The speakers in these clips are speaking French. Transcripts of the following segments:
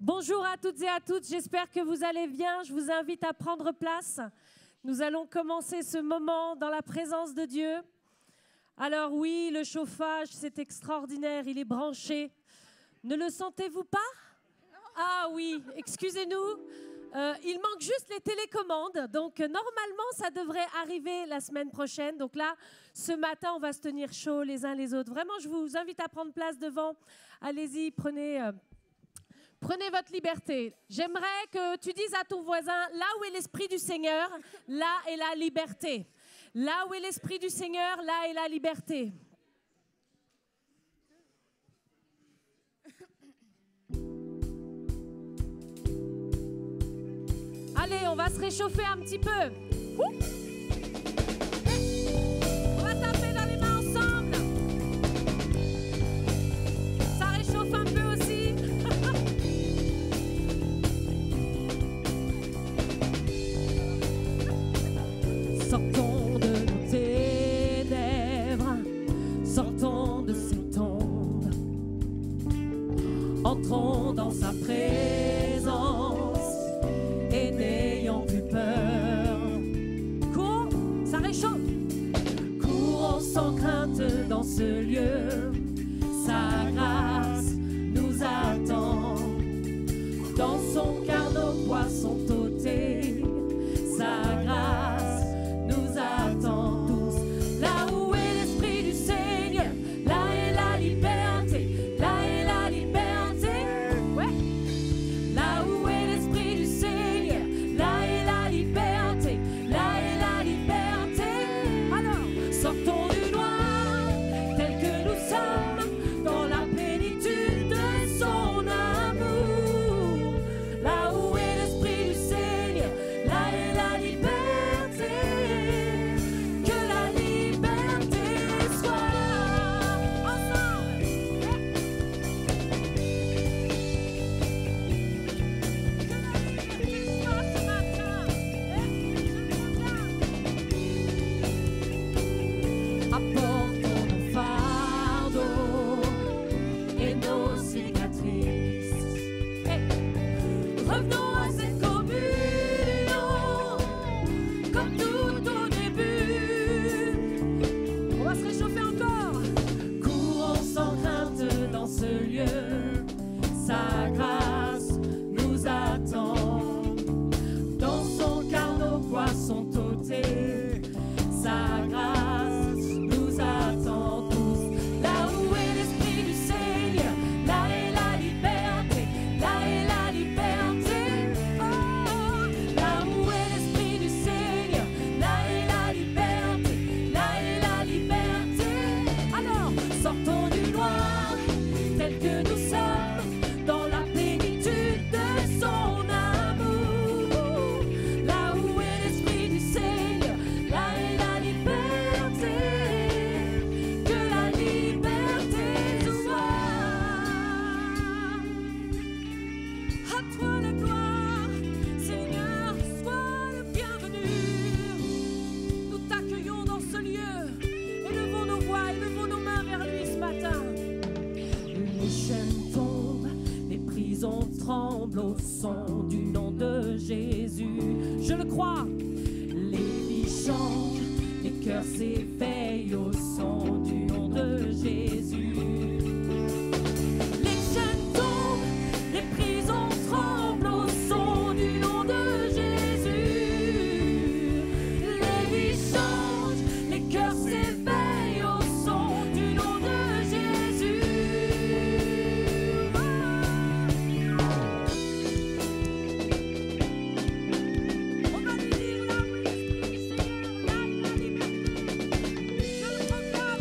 Bonjour à toutes et à tous, j'espère que vous allez bien. Je vous invite à prendre place. Nous allons commencer ce moment dans la présence de Dieu. Alors oui, le chauffage, c'est extraordinaire, il est branché. Ne le sentez-vous pas? Ah oui, excusez-nous, il manque juste les télécommandes. Donc normalement, ça devrait arriver la semaine prochaine. Donc là, ce matin, on va se tenir chaud les uns les autres. Vraiment, je vous invite à prendre place devant. Allez-y, prenez votre liberté. J'aimerais que tu dises à ton voisin, là où est l'Esprit du Seigneur, là est la liberté. Là où est l'Esprit du Seigneur, là est la liberté. Allez, on va se réchauffer un petit peu. On va taper dans les mains ensemble. Ça réchauffe un peu aussi. Sortons de nos ténèbres, sortons de cette onde, entrons dans sa présence et n'ayons plus peur. Cours, ça réchauffe. Courons sans crainte dans ce lieu, sa grâce nous attend. Dans son cœur nos poids sont ôtés, sa grâce nous attend tous. Là où est l'Esprit du Seigneur, là est la liberté, là est la liberté. Ouais. Là où est l'Esprit du Seigneur, là est la liberté, là est la liberté. Alors, sortons du noir, tel que nous sommes, dans la plénitude de son amour. Là où est l'Esprit du Seigneur, là est la liberté. Que la liberté soit ensemble. Que la liberté soit ce matin. Apportons nos fardeaux et nos cicatrices. Revenons à cette communion comme tout au début. On va se réchauffer encore. Courons sans crainte dans ce lieu, sa grâce nous attend. Dans son cœur nos poids sont ôtés, sa grâce nous attend tous. Là où est l'Esprit du Seigneur, là est la liberté, là est la liberté. Oh, là où est l'Esprit du Seigneur, là est la liberté, là est la liberté. Alors, sortons du noir, tel que nous sommes, dans la plénitude de son amour. Là où est l'Esprit du Seigneur, là est la liberté. Que la liberté soit. À toi la gloire, Seigneur, sois le bienvenu. Nous t'accueillons dans ce lieu. Élevons nos voix, élevons nos mains vers lui ce matin. Les chaînes tombent, les prisons tremblent au son du nom de Jésus. Je le crois. Les vies changent, les cœurs s'éveillent au son du nom de Jésus. Les chaînes tombent, les prisons tremblent au son du nom de Jésus. Les vies changent, les cœurs s'éveillent au son du nom de Jésus. On va lui dire là où est l'Esprit du Seigneur, là est la liberté. Je le proclame.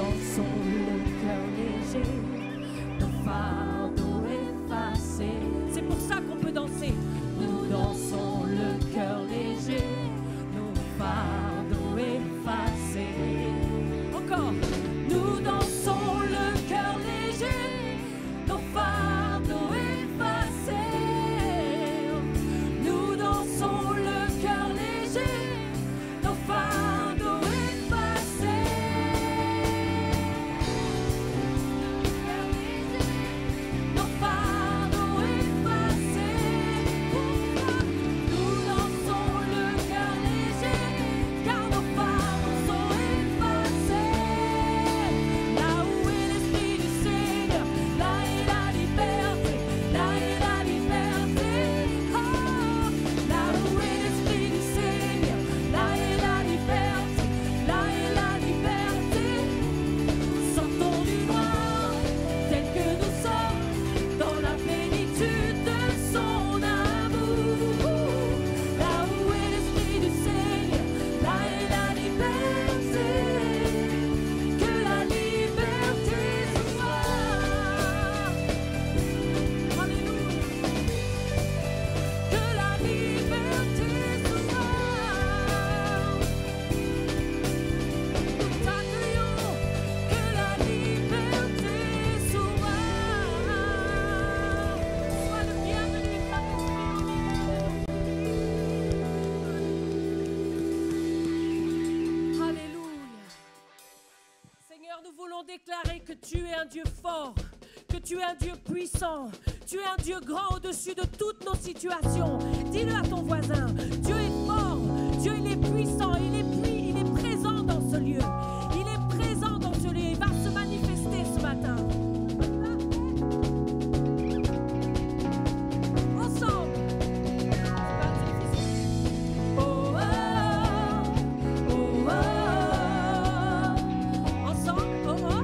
dansons le cœur léger, nos fardeaux effacés. C'est pour ça qu'on peut danser. Nous dansons le cœur léger, nos fardeaux effacés. Encore. Nous dansons le cœur léger, nos fardeaux effacés. Nous dansons le cœur léger, nos fardeaux effacés. Nos fardeaux effacés. Nous dansons le cœur léger, car nos fardeaux sont effacés. Là où est l'Esprit du Seigneur, là est la liberté, là est la liberté. Oh, là où est l'Esprit du Seigneur, là est la liberté, là est la liberté. Sortons du noir, tel que nous sommes, dans la plénitude de son amour. Là où est l'Esprit du Seigneur, là est la liberté. Que la liberté soit. Alléluia. Que la liberté soit. Nous t'accueillons. Que la liberté soit. Sois le bienvenu, Saint-Esprit. Alléluia. Seigneur, nous voulons déclarer que tu es un Dieu fort, que tu es un Dieu puissant, tu es un Dieu grand au-dessus de toutes nos situations. Dis-le à ton voisin, Dieu est fort, Dieu il est puissant, il est présent dans ce lieu. Il est présent dans ce lieu, il va se manifester ce matin. Ensemble. Oh, oh, oh, oh. Ensemble, oh, oh.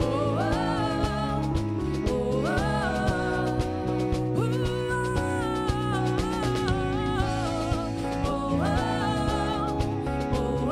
Oh, oh, oh, oh. Oh, oh, oh, oh.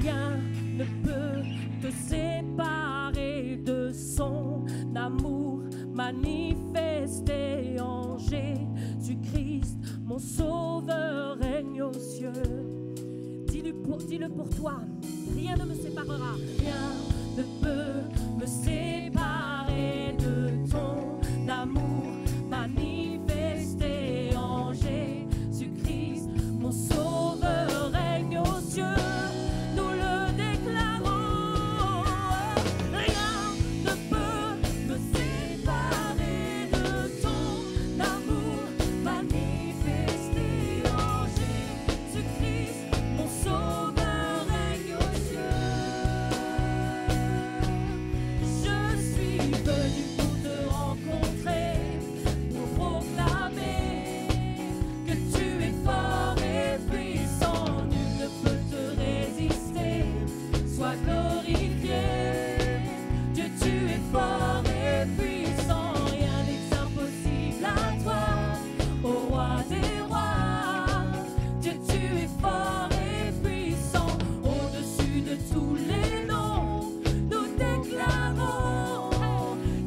rien ne peut te séparer de son amour manifesté en Jésus-Christ, mon sauveur règne aux cieux. Dis-le pour toi, rien ne me séparera. Rien ne peut me séparer de ton amour manifesté en Jésus-Christ, mon sauveur règne aux cieux. Nous le déclarons. Rien ne peut me séparer de ton amour manifesté en Jésus-Christ, mon sauveur règne aux cieux. Je suis venu pour te rencontrer, pour proclamer que tu es fort et puissant. Nul ne peut te résister. Sois glorifié. Dieu, tu es fort et puissant. Rien n'est impossible à toi, ô roi des rois. Dieu, tu es fort et puissant. Au-dessus de tous les noms, nous déclarons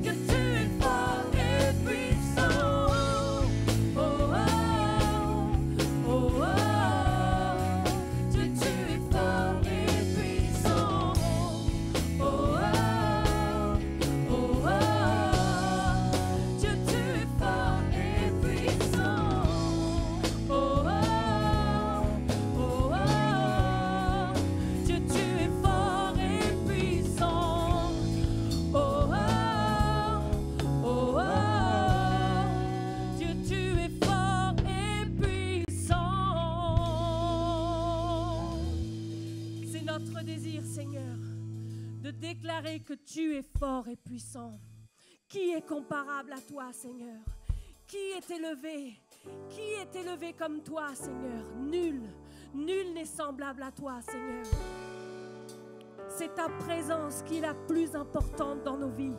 que tu es fort et puissant. Oh, oh, oh, oh. Dieu, tu es fort et puissant. Oh, oh, oh, oh. Dieu, tu es fort et puissant. Oh, oh, oh, oh. Dieu, tu es fort et puissant. Oh, oh, oh, oh. Dieu, tu es fort et puissant. C'est notre désir, Seigneur, de déclarer que tu es fort et puissant. Qui est comparable à toi, Seigneur? Qui est élevé? Qui est élevé comme toi, Seigneur? Nul, nul n'est semblable à toi, Seigneur. C'est ta présence qui est la plus importante dans nos vies.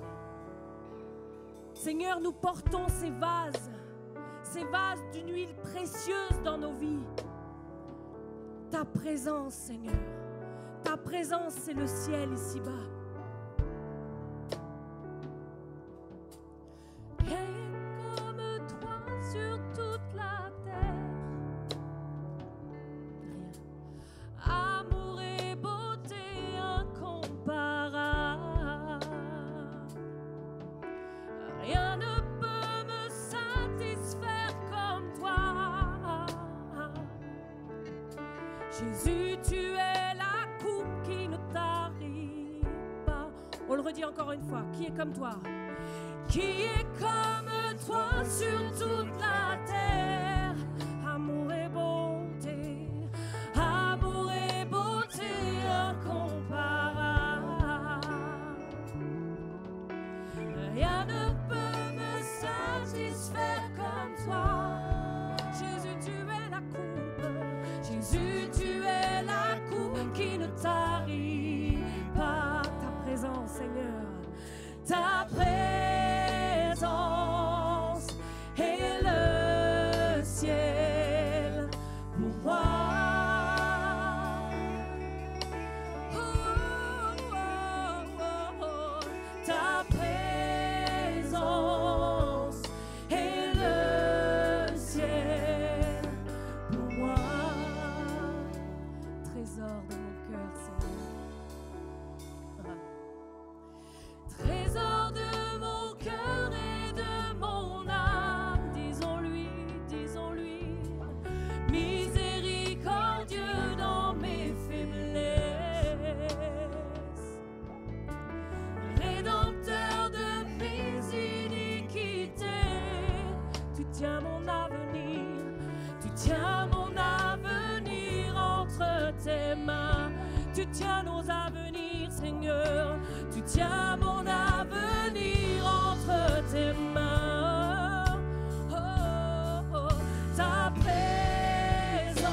Seigneur, nous portons ces vases d'une huile précieuse dans nos vies. Ta présence, Seigneur, ta présence, c'est le ciel ici-bas. Comme toi sur toute la terre, amour et beauté incomparable. Rien ne peut me satisfaire comme toi. Jésus, tu es la coupe qui ne tarit pas. On le redit encore une fois. Qui est comme toi? Qui est comme toi sur toute la terre? Amour et beauté incomparable. Rien ne peut me satisfaire comme toi. Jésus, tu es la coupe. Jésus, tu es la coupe qui ne tarit pas. Ta présence, Seigneur. Ta présence est le ciel pour moi. Oh, oh, oh, oh. Ta présence est le ciel pour moi. Trésor de mon cœur, Seigneur. Trésor de mon cœur et de mon âme, disons-lui, disons-lui, miséricordieux dans mes faiblesses, rédempteur de mes iniquités, tu tiens mon avenir, tu tiens mon avenir entre tes mains, tu tiens nos avenirs, Seigneur, tu tiens mon avenir entre tes mains. Oh, oh, oh. Ta présence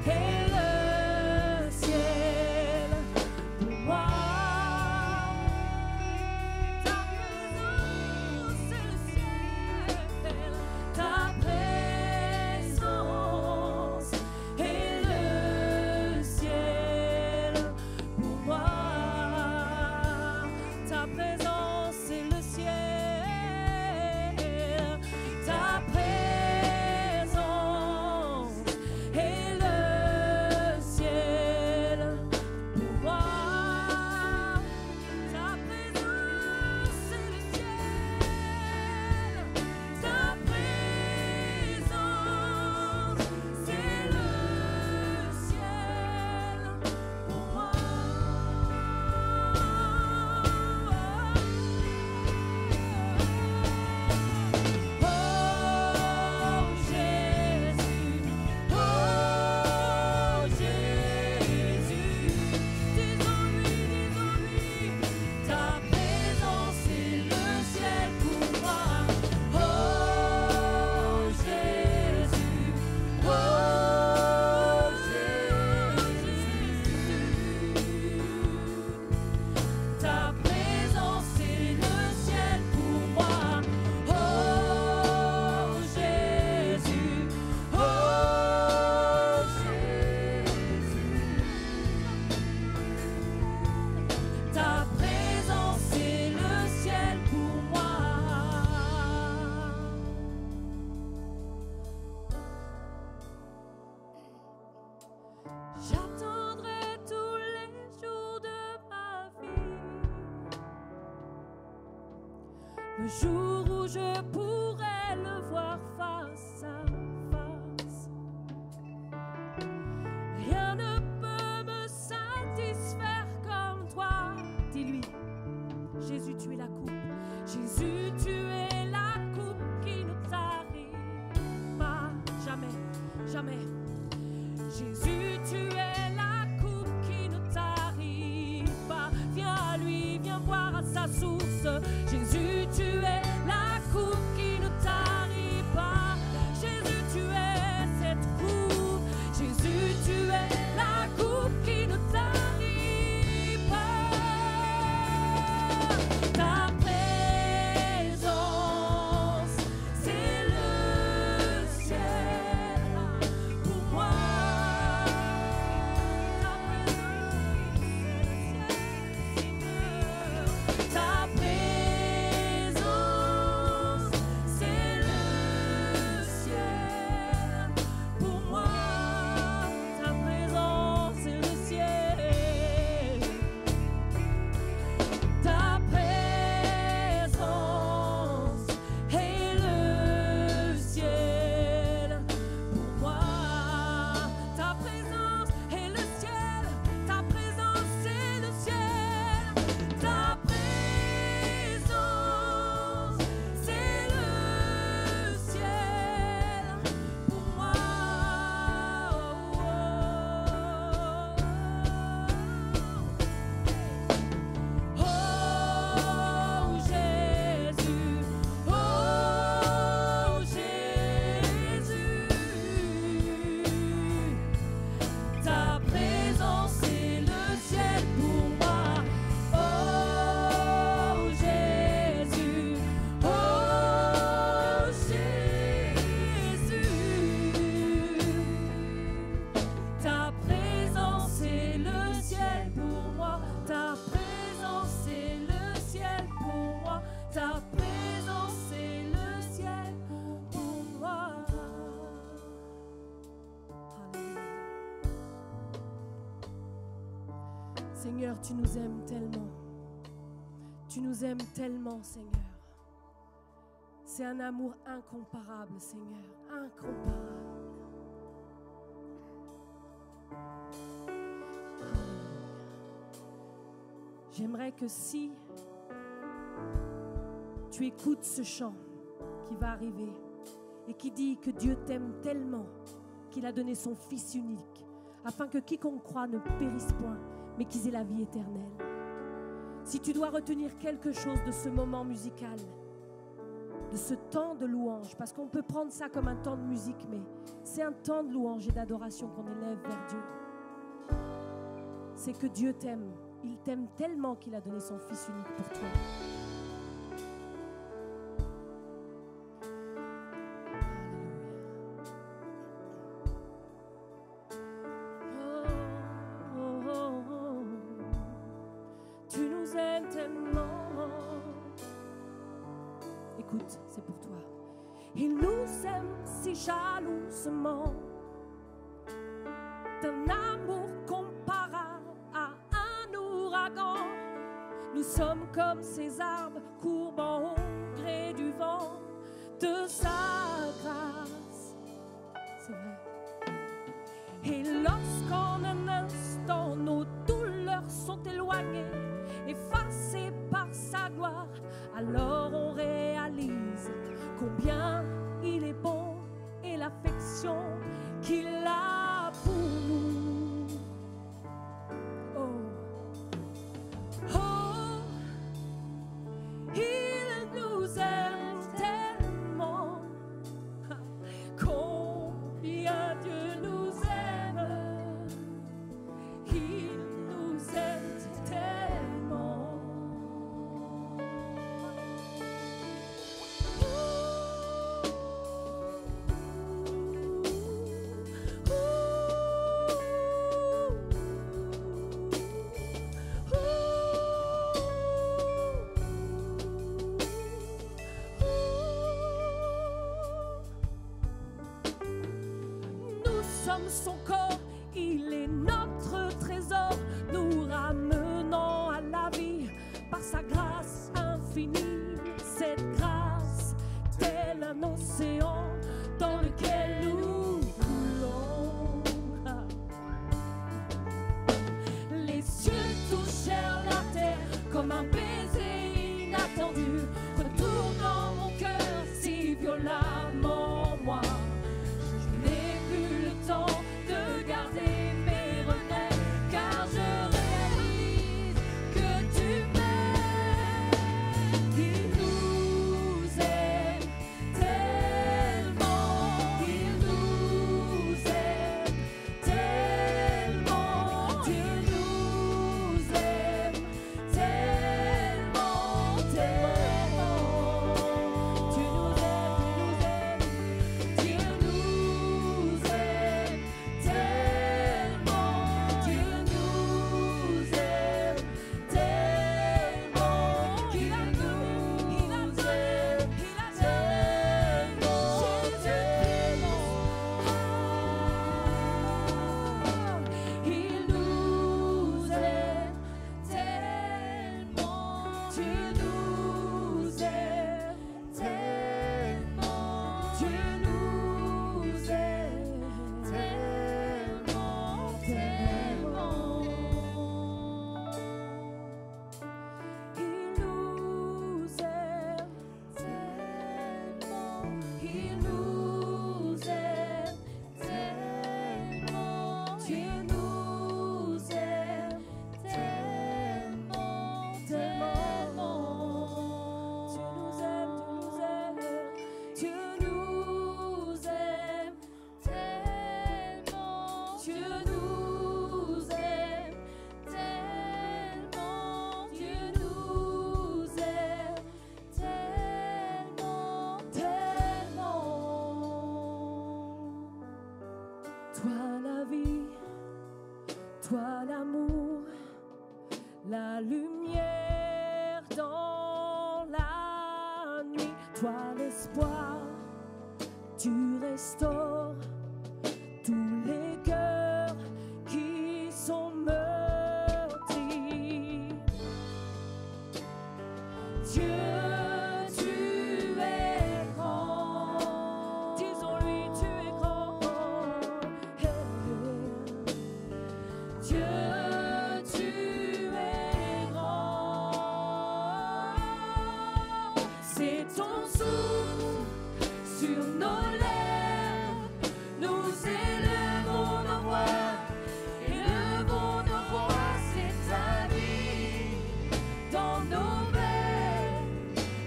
est le ciel pour moi. Ta présence est le ciel. Ta présence est le ciel. le jour où je pourrai le voir face à face. Rien ne peut me satisfaire comme toi. Dis-lui, Jésus, tu es la coupe. Jésus, tu es la coupe qui ne t'arrive pas. Jamais, jamais. Jésus, tu es la coupe qui ne t'arrive pas. Viens à lui, viens boire à sa source. Jésus, tu es la coupe qui ne t'arrive pas. Jésus, tu es cette coupe. Jésus, tu es la coupe qui ne t'arrive pas. Ta présence, c'est le ciel pour moi. Ta présence, c'est le ciel pour moi. Ta présence, c'est le ciel. Ta présence est le ciel pour moi. Ta présence est le ciel. Ta présence est le ciel. Ta présence, c'est le ciel pour moi. Oh Jésus, oh Jésus, ta présence est le ciel pour moi. Oh Jésus, oh Jésus, ta présence est le ciel pour moi. Ta présence est le ciel pour moi. Ta présence est le ciel pour moi. Alléluia. Seigneur, tu nous aimes tellement. Tu nous aimes tellement, Seigneur. C'est un amour incomparable, Seigneur. Incomparable. J'aimerais que si tu écoutes ce chant qui va arriver et qui dit que Dieu t'aime tellement qu'il a donné son Fils unique afin que quiconque croit ne périsse point mais qu'ils aient la vie éternelle. Si tu dois retenir quelque chose de ce moment musical, de ce temps de louange, parce qu'on peut prendre ça comme un temps de musique, mais c'est un temps de louange et d'adoration qu'on élève vers Dieu, c'est que Dieu t'aime. Il t'aime tellement qu'il a donné son Fils unique pour toi. Alléluia. Oh. Tu nous aimes tellement. Écoute, c'est pour toi. Il nous aime si jalousement, d'un amour comparable à un ouragan. Nous sommes comme ces arbres courbant au gré du vent de sa grâce. C'est vrai. Et lorsqu'en un instant nos douleurs sont éloignées, effacées par sa gloire, alors on réalise combien il est bon et l'affection qu'il a pour nous. Oh, oh, il nous aime tellement. Combien Dieu nous aime. Il nous aime tellement. Son corps, il est notre trésor, nous ramenant à la vie par sa grâce infinie. Cette la lumière dans la nuit. Toi l'espoir, tu restaures tous les cœurs qui sont meurtris. Dieu, tu es grand. Disons-lui, tu es grand. Dieu, tu es grand. C'est ton souffle sur nos lèvres. Nous élevons nos voix, élevons nos voix. C'est ta vie dans nos veines.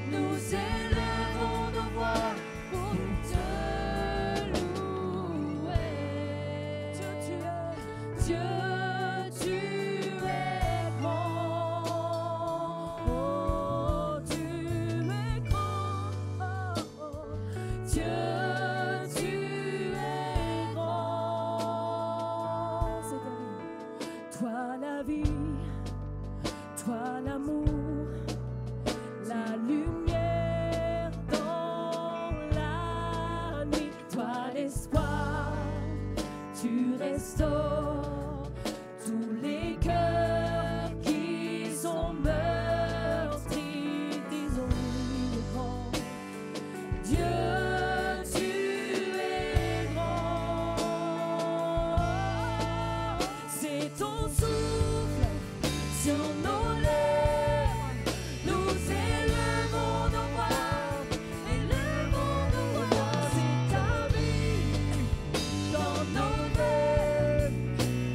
Nous élevons nos voix pour te louer. Dieu, tu es, Dieu, tu es grand. Oh, tu es grand. Oh, oh. Dieu, tu es grand. C'est ta vie. Toi la vie, toi l'amour, la lumière dans la nuit. Toi l'espoir, tu restaures tous les cœurs qui sont meurtris. Disons-lui, il est grand. Dieu, tu es grand. C'est ton souffle sur nos lèvres. Nous élevons nos voix, élevons nos voix. C'est ta vie dans nos veines.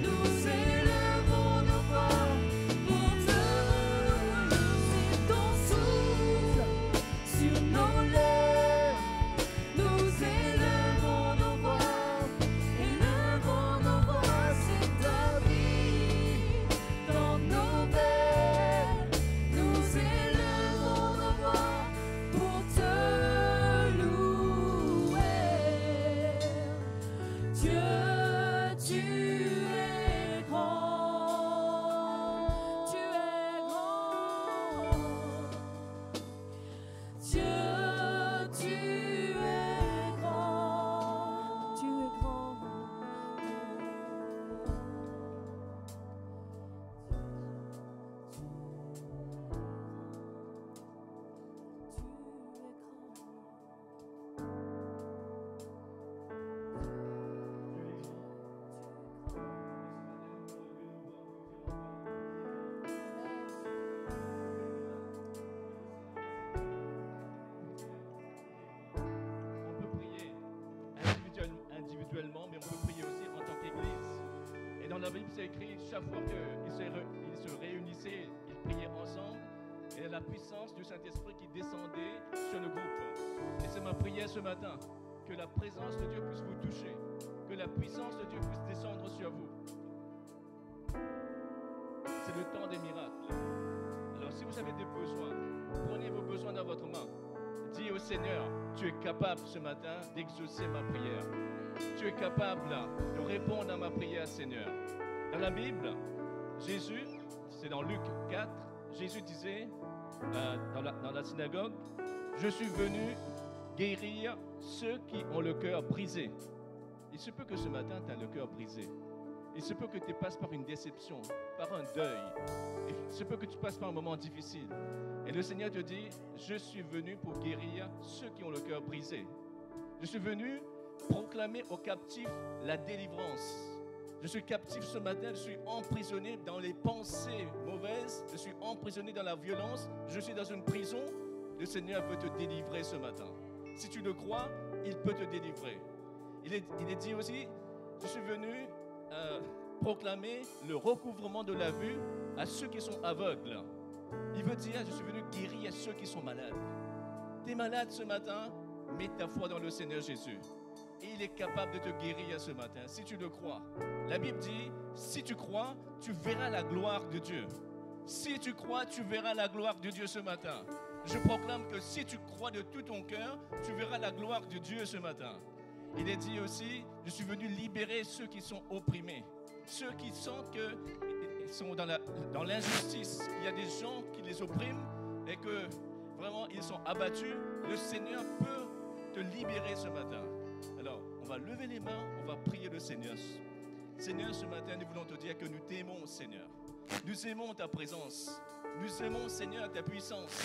Nous élevons nos voix pour te louer. C'est ton souffle sur nos lèvres. Nous élevons nos voix, élevons nos voix. C'est ta vie dans nos veines. Nous élevons nos voix pour te louer. Dieu, tu es grand. Tu es grand. Dieu, tu es grand. Tu es grand. On peut prier individuellement, mais on peut prier aussi en tant qu'Église. Et dans la Bible, c'est écrit, chaque fois qu'ils se réunissaient, ils priaient ensemble, et la puissance du Saint-Esprit qui descendait sur le groupe. Et c'est ma prière ce matin, que la présence de Dieu puisse vous toucher, que la puissance de Dieu puisse descendre sur vous. C'est le temps des miracles. Alors si vous avez des besoins, prenez vos besoins dans votre main. Dis au Seigneur, tu es capable ce matin d'exaucer ma prière. Tu es capable de répondre à ma prière, Seigneur. Dans la Bible, Jésus, c'est dans Luc 4, Jésus disait dans la synagogue, je suis venu guérir ceux qui ont le cœur brisé. Il se peut que ce matin, tu as le cœur brisé. Il se peut que tu passes par une déception, par un deuil. Il se peut que tu passes par un moment difficile. Et le Seigneur te dit, je suis venu pour guérir ceux qui ont le cœur brisé. Je suis venu proclamer aux captifs la délivrance. Je suis captif ce matin, je suis emprisonné dans les pensées mauvaises, je suis emprisonné dans la violence, je suis dans une prison. Le Seigneur veut te délivrer ce matin. Si tu le crois, il peut te délivrer. Il est dit aussi, je suis venu proclamer le recouvrement de la vue à ceux qui sont aveugles. Il veut dire, je suis venu guérir ceux qui sont malades. Tu es malade ce matin, mets ta foi dans le Seigneur Jésus. Et il est capable de te guérir ce matin, si tu le crois. La Bible dit, si tu crois, tu verras la gloire de Dieu. Si tu crois, tu verras la gloire de Dieu ce matin. Je proclame que si tu crois de tout ton cœur, tu verras la gloire de Dieu ce matin. Il est dit aussi, je suis venu libérer ceux qui sont opprimés. Ceux qui sentent que sont dans l'injustice, il y a des gens qui les oppriment et que vraiment ils sont abattus, le Seigneur peut te libérer ce matin. Alors, on va lever les mains, on va prier le Seigneur. Seigneur, ce matin, nous voulons te dire que nous t'aimons, Seigneur. Nous aimons ta présence. Nous aimons, Seigneur, ta puissance.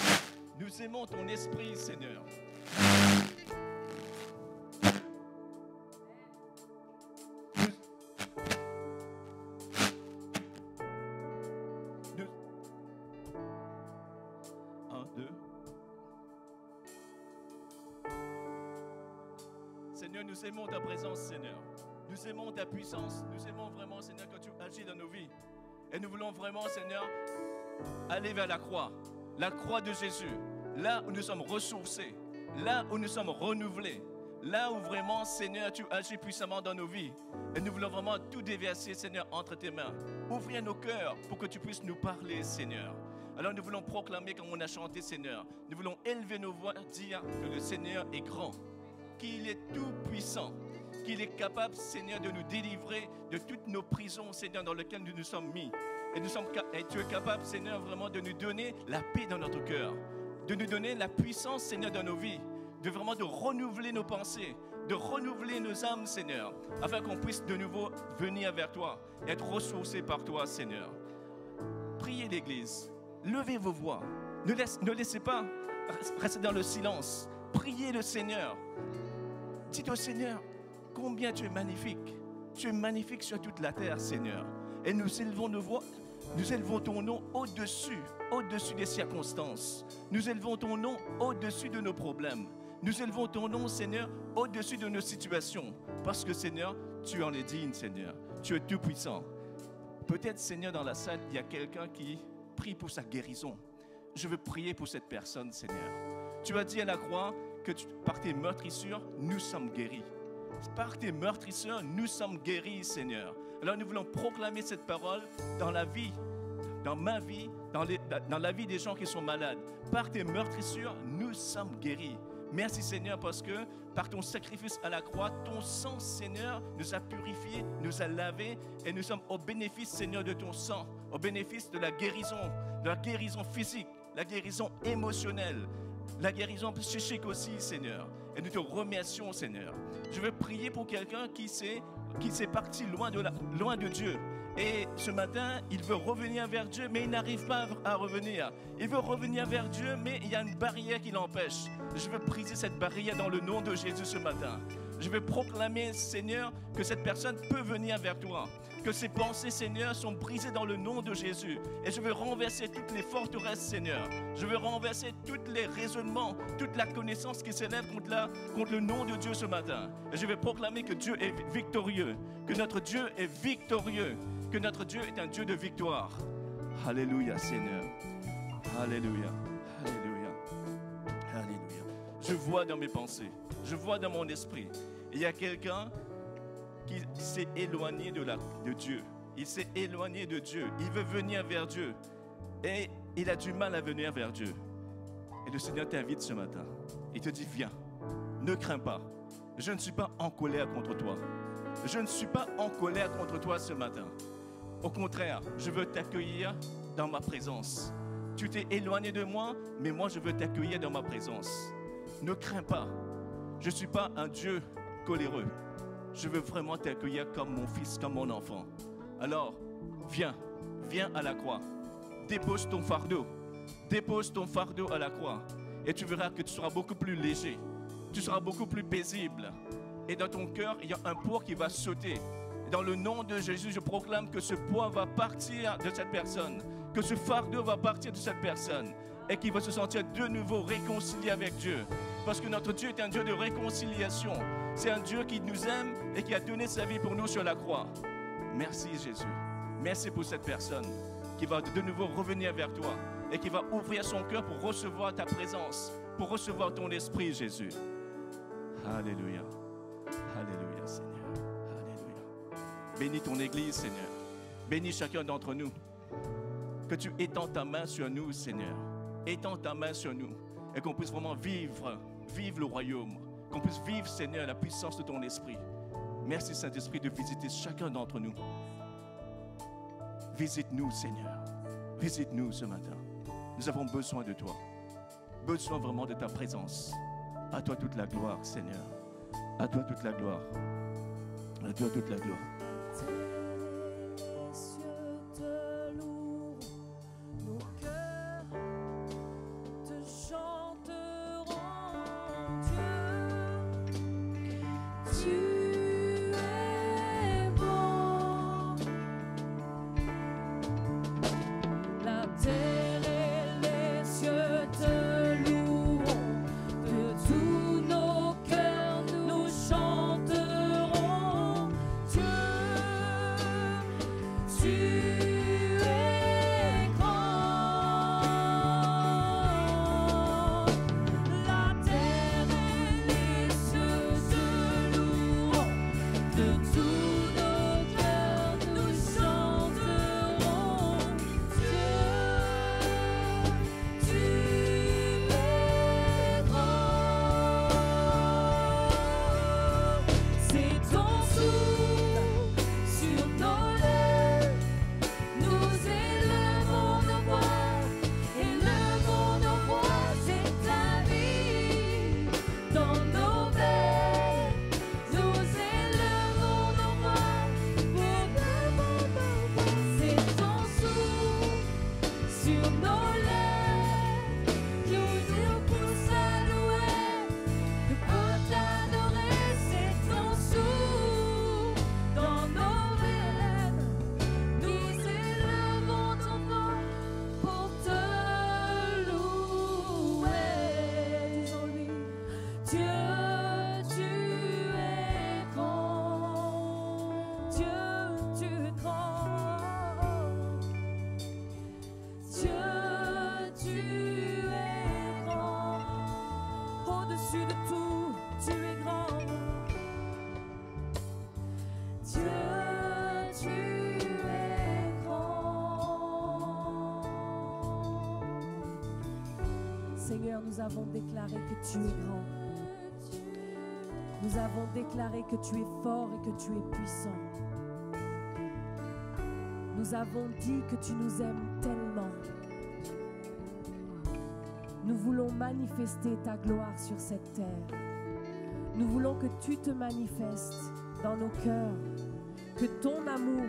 Nous aimons ton esprit, Seigneur. Seigneur, nous aimons ta présence, Seigneur. Nous aimons ta puissance. Nous aimons vraiment, Seigneur, quand tu agis dans nos vies. Et nous voulons vraiment, Seigneur, aller vers la croix de Jésus. Là où nous sommes ressourcés, là où nous sommes renouvelés, là où vraiment, Seigneur, tu agis puissamment dans nos vies. Et nous voulons vraiment tout déverser, Seigneur, entre tes mains. Ouvrir nos cœurs pour que tu puisses nous parler, Seigneur. Alors nous voulons proclamer comme on a chanté, Seigneur. Nous voulons élever nos voix, dire que le Seigneur est grand, qu'il est tout puissant, qu'il est capable, Seigneur, de nous délivrer de toutes nos prisons, Seigneur, dans lesquelles nous nous sommes mis. Et tu es capable, Seigneur, vraiment de nous donner la paix dans notre cœur, de nous donner la puissance, Seigneur, dans nos vies, de renouveler nos pensées, de renouveler nos âmes, Seigneur, afin qu'on puisse de nouveau venir vers toi, être ressourcés par toi, Seigneur. Priez l'Église, levez vos voix, ne laissez pas rester dans le silence, priez le Seigneur. Dites au Seigneur combien tu es magnifique. Tu es magnifique sur toute la terre, Seigneur. Et nous élevons nos voix, nous élevons ton nom au-dessus des circonstances. Nous élevons ton nom au-dessus de nos problèmes. Nous élevons ton nom, Seigneur, au-dessus de nos situations. Parce que, Seigneur, tu en es digne, Seigneur. Tu es tout puissant. Peut-être, Seigneur, dans la salle, il y a quelqu'un qui prie pour sa guérison. Je veux prier pour cette personne, Seigneur. Tu as dit à la croix que par tes meurtrissures, nous sommes guéris. Par tes meurtrissures, nous sommes guéris, Seigneur. Alors nous voulons proclamer cette parole dans la vie, dans ma vie, dans la vie des gens qui sont malades. Par tes meurtrissures, nous sommes guéris. Merci, Seigneur, parce que par ton sacrifice à la croix, ton sang, Seigneur, nous a purifiés, nous a lavés, et nous sommes au bénéfice, Seigneur, de ton sang, au bénéfice de la guérison physique, la guérison émotionnelle, la guérison psychique aussi, Seigneur. Et nous te remercions, Seigneur. Je veux prier pour quelqu'un qui s'est parti loin de Dieu. Et ce matin, il veut revenir vers Dieu, mais il n'arrive pas à revenir. Il veut revenir vers Dieu, mais il y a une barrière qui l'empêche. Je veux briser cette barrière dans le nom de Jésus ce matin. Je veux proclamer, Seigneur, que cette personne peut venir vers toi. Que ses pensées, Seigneur, sont brisées dans le nom de Jésus. Et je veux renverser toutes les forteresses, Seigneur. Je veux renverser tous les raisonnements, toute la connaissance qui s'élève contre le nom de Dieu ce matin. Et je veux proclamer que Dieu est victorieux, que notre Dieu est victorieux, que notre Dieu est un Dieu de victoire. Alléluia, Seigneur. Alléluia. Alléluia. Alléluia. Je vois dans mes pensées, je vois dans mon esprit, il y a quelqu'un qui s'est éloigné de Dieu. Il s'est éloigné de Dieu. Il veut venir vers Dieu. Et il a du mal à venir vers Dieu. Et le Seigneur t'invite ce matin. Il te dit, viens, ne crains pas. Je ne suis pas en colère contre toi. Je ne suis pas en colère contre toi ce matin. Au contraire, je veux t'accueillir dans ma présence. Tu t'es éloigné de moi, mais moi je veux t'accueillir dans ma présence. Ne crains pas. Je ne suis pas un Dieu coléreux. Je veux vraiment t'accueillir comme mon fils, comme mon enfant. Alors, viens à la croix. Dépose ton fardeau à la croix. Et tu verras que tu seras beaucoup plus léger. Tu seras beaucoup plus paisible. Et dans ton cœur, il y a un poids qui va sauter. Et dans le nom de Jésus, je proclame que ce poids va partir de cette personne. Que ce fardeau va partir de cette personne. Et qu'il va se sentir de nouveau réconcilié avec Dieu. Parce que notre Dieu est un Dieu de réconciliation. C'est un Dieu qui nous aime et qui a donné sa vie pour nous sur la croix. Merci Jésus. Merci pour cette personne qui va de nouveau revenir vers toi et qui va ouvrir son cœur pour recevoir ta présence, pour recevoir ton esprit, Jésus. Alléluia. Alléluia, Seigneur. Alléluia. Bénis ton Église, Seigneur. Bénis chacun d'entre nous. Que tu étends ta main sur nous, Seigneur. Étends ta main sur nous et qu'on puisse vraiment vivre le royaume. Qu'on puisse vivre, Seigneur, la puissance de ton esprit. Merci, Saint-Esprit, de visiter chacun d'entre nous. Visite-nous, Seigneur. Visite-nous ce matin. Nous avons besoin de toi. Besoin vraiment de ta présence. À toi toute la gloire, Seigneur. À toi toute la gloire. À toi toute la gloire. Tes cieux te louent, nos cœurs te chanteront, Dieu. Tu es bon. La terre et les cieux te loueront, de tous nos cœurs nous chanterons, Dieu. Tu es grand. La terre et les cieux te loueront, de tous nos cœurs nous chanterons, Dieu. Tu es grand. C'est ton souffle sur nos lèvres. Nous élevons nos voix, élevons nos voix, c'est ta vie dans nos veines. Nous élevons nos voix, c'est ton souffle sur nos lèvres. Nous pousse à louer, que pour t'adorer, c'est ton souffle dans nos veines. Nous élevons ton nom pour te louer. Disons-lui, Dieu, tu es grand. Dieu, tu es grand. Dieu, tu es grand. Au-dessus de tout, tu es grand. Dieu, tu es grand. Seigneur, nous avons déclaré que tu es grand. Nous avons déclaré que tu es fort et que tu es puissant. Nous avons dit que tu nous aimes tellement. Nous voulons manifester ta gloire sur cette terre. Nous voulons que tu te manifestes dans nos cœurs, que ton amour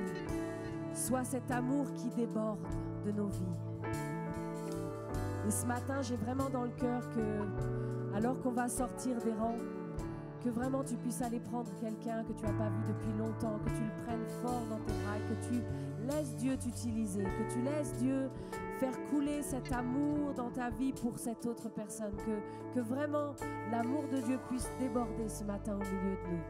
soit cet amour qui déborde de nos vies. Et ce matin, j'ai vraiment dans le cœur que, alors qu'on va sortir des rangs, que vraiment tu puisses aller prendre quelqu'un que tu n'as pas vu depuis longtemps, que tu le prennes fort dans tes bras, et que tu laisses Dieu t'utiliser, que tu laisses Dieu faire couler cet amour dans ta vie pour cette autre personne, que vraiment l'amour de Dieu puisse déborder ce matin au milieu de nous.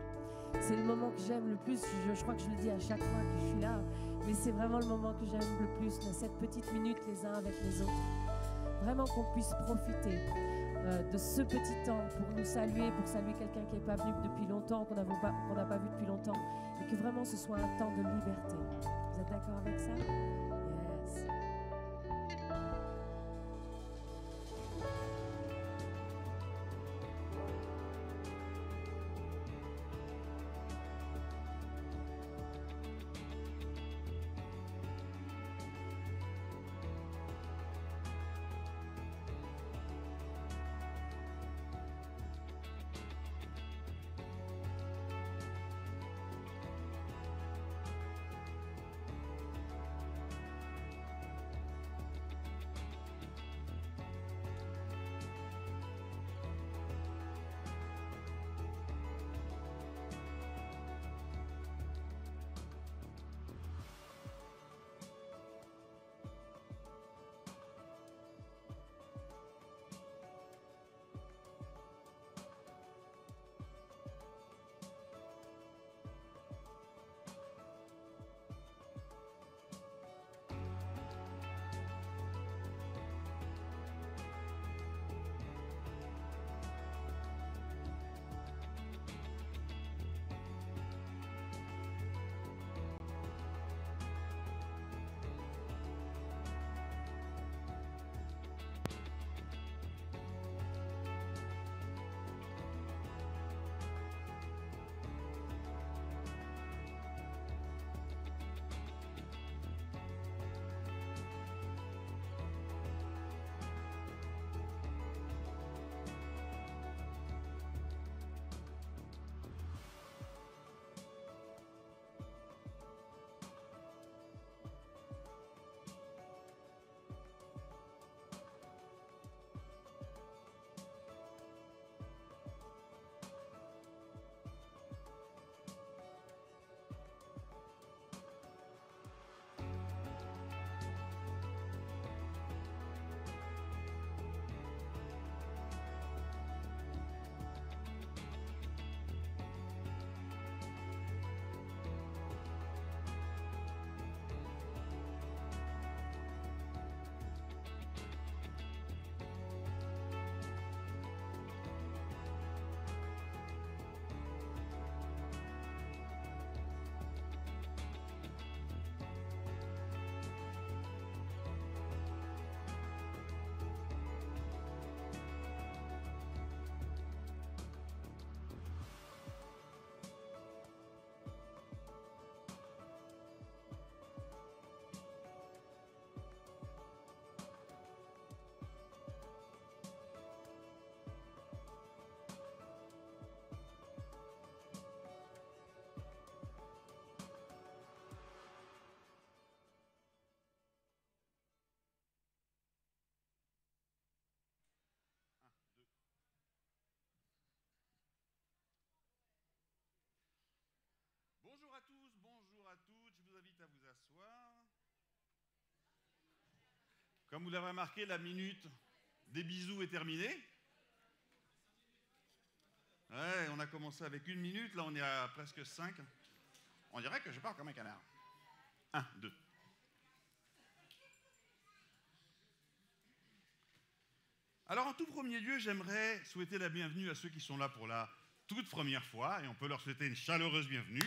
C'est le moment que j'aime le plus, je crois que je le dis à chaque fois que je suis là, mais c'est vraiment le moment que j'aime le plus, cette petite minute les uns avec les autres. Vraiment qu'on puisse profiter de ce petit temps pour nous saluer, pour saluer quelqu'un qui n'est pas venu depuis longtemps, qu'on n'a pas vu depuis longtemps, et que vraiment ce soit un temps de liberté. Vous êtes d'accord avec ça? Yes. Comme vous l'avez remarqué, la minute des bisous est terminée. Ouais, on a commencé avec 1 minute, là on est à presque 5. On dirait que je parle comme un canard. 1, 2. Alors en tout premier lieu, j'aimerais souhaiter la bienvenue à ceux qui sont là pour la toute première fois, et on peut leur souhaiter une chaleureuse bienvenue.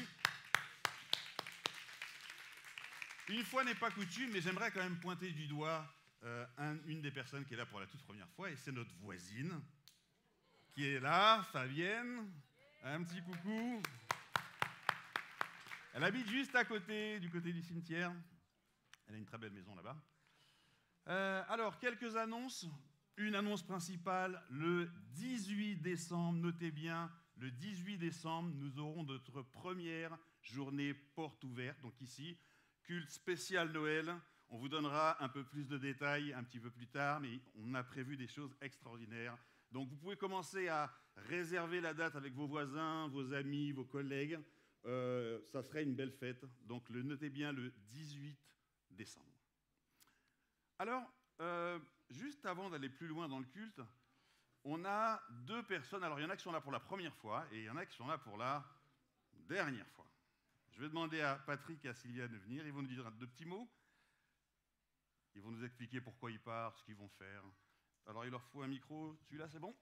Une fois n'est pas coutume, mais j'aimerais quand même pointer du doigt une des personnes qui est là pour la toute première fois, et c'est notre voisine, qui est là, Fabienne. Un petit coucou. Elle habite juste à côté, du côté du cimetière. Elle a une très belle maison là-bas. Alors, quelques annonces. Une annonce principale, le 18 décembre, notez bien, le 18 décembre, nous aurons notre première journée porte ouverte, donc ici, culte spécial Noël. On vous donnera un peu plus de détails un petit peu plus tard, mais on a prévu des choses extraordinaires. Donc vous pouvez commencer à réserver la date avec vos voisins, vos amis, vos collègues. Ça serait une belle fête. Donc notez bien le 18 décembre. Alors, juste avant d'aller plus loin dans le culte, on a 2 personnes. Alors il y en a qui sont là pour la première fois et il y en a qui sont là pour la dernière fois. Je vais demander à Patrick et à Sylvia de venir. Ils vont nous dire 2 petits mots. Ils vont nous expliquer pourquoi ils partent, ce qu'ils vont faire. Alors il leur faut un micro. Celui-là, c'est bon?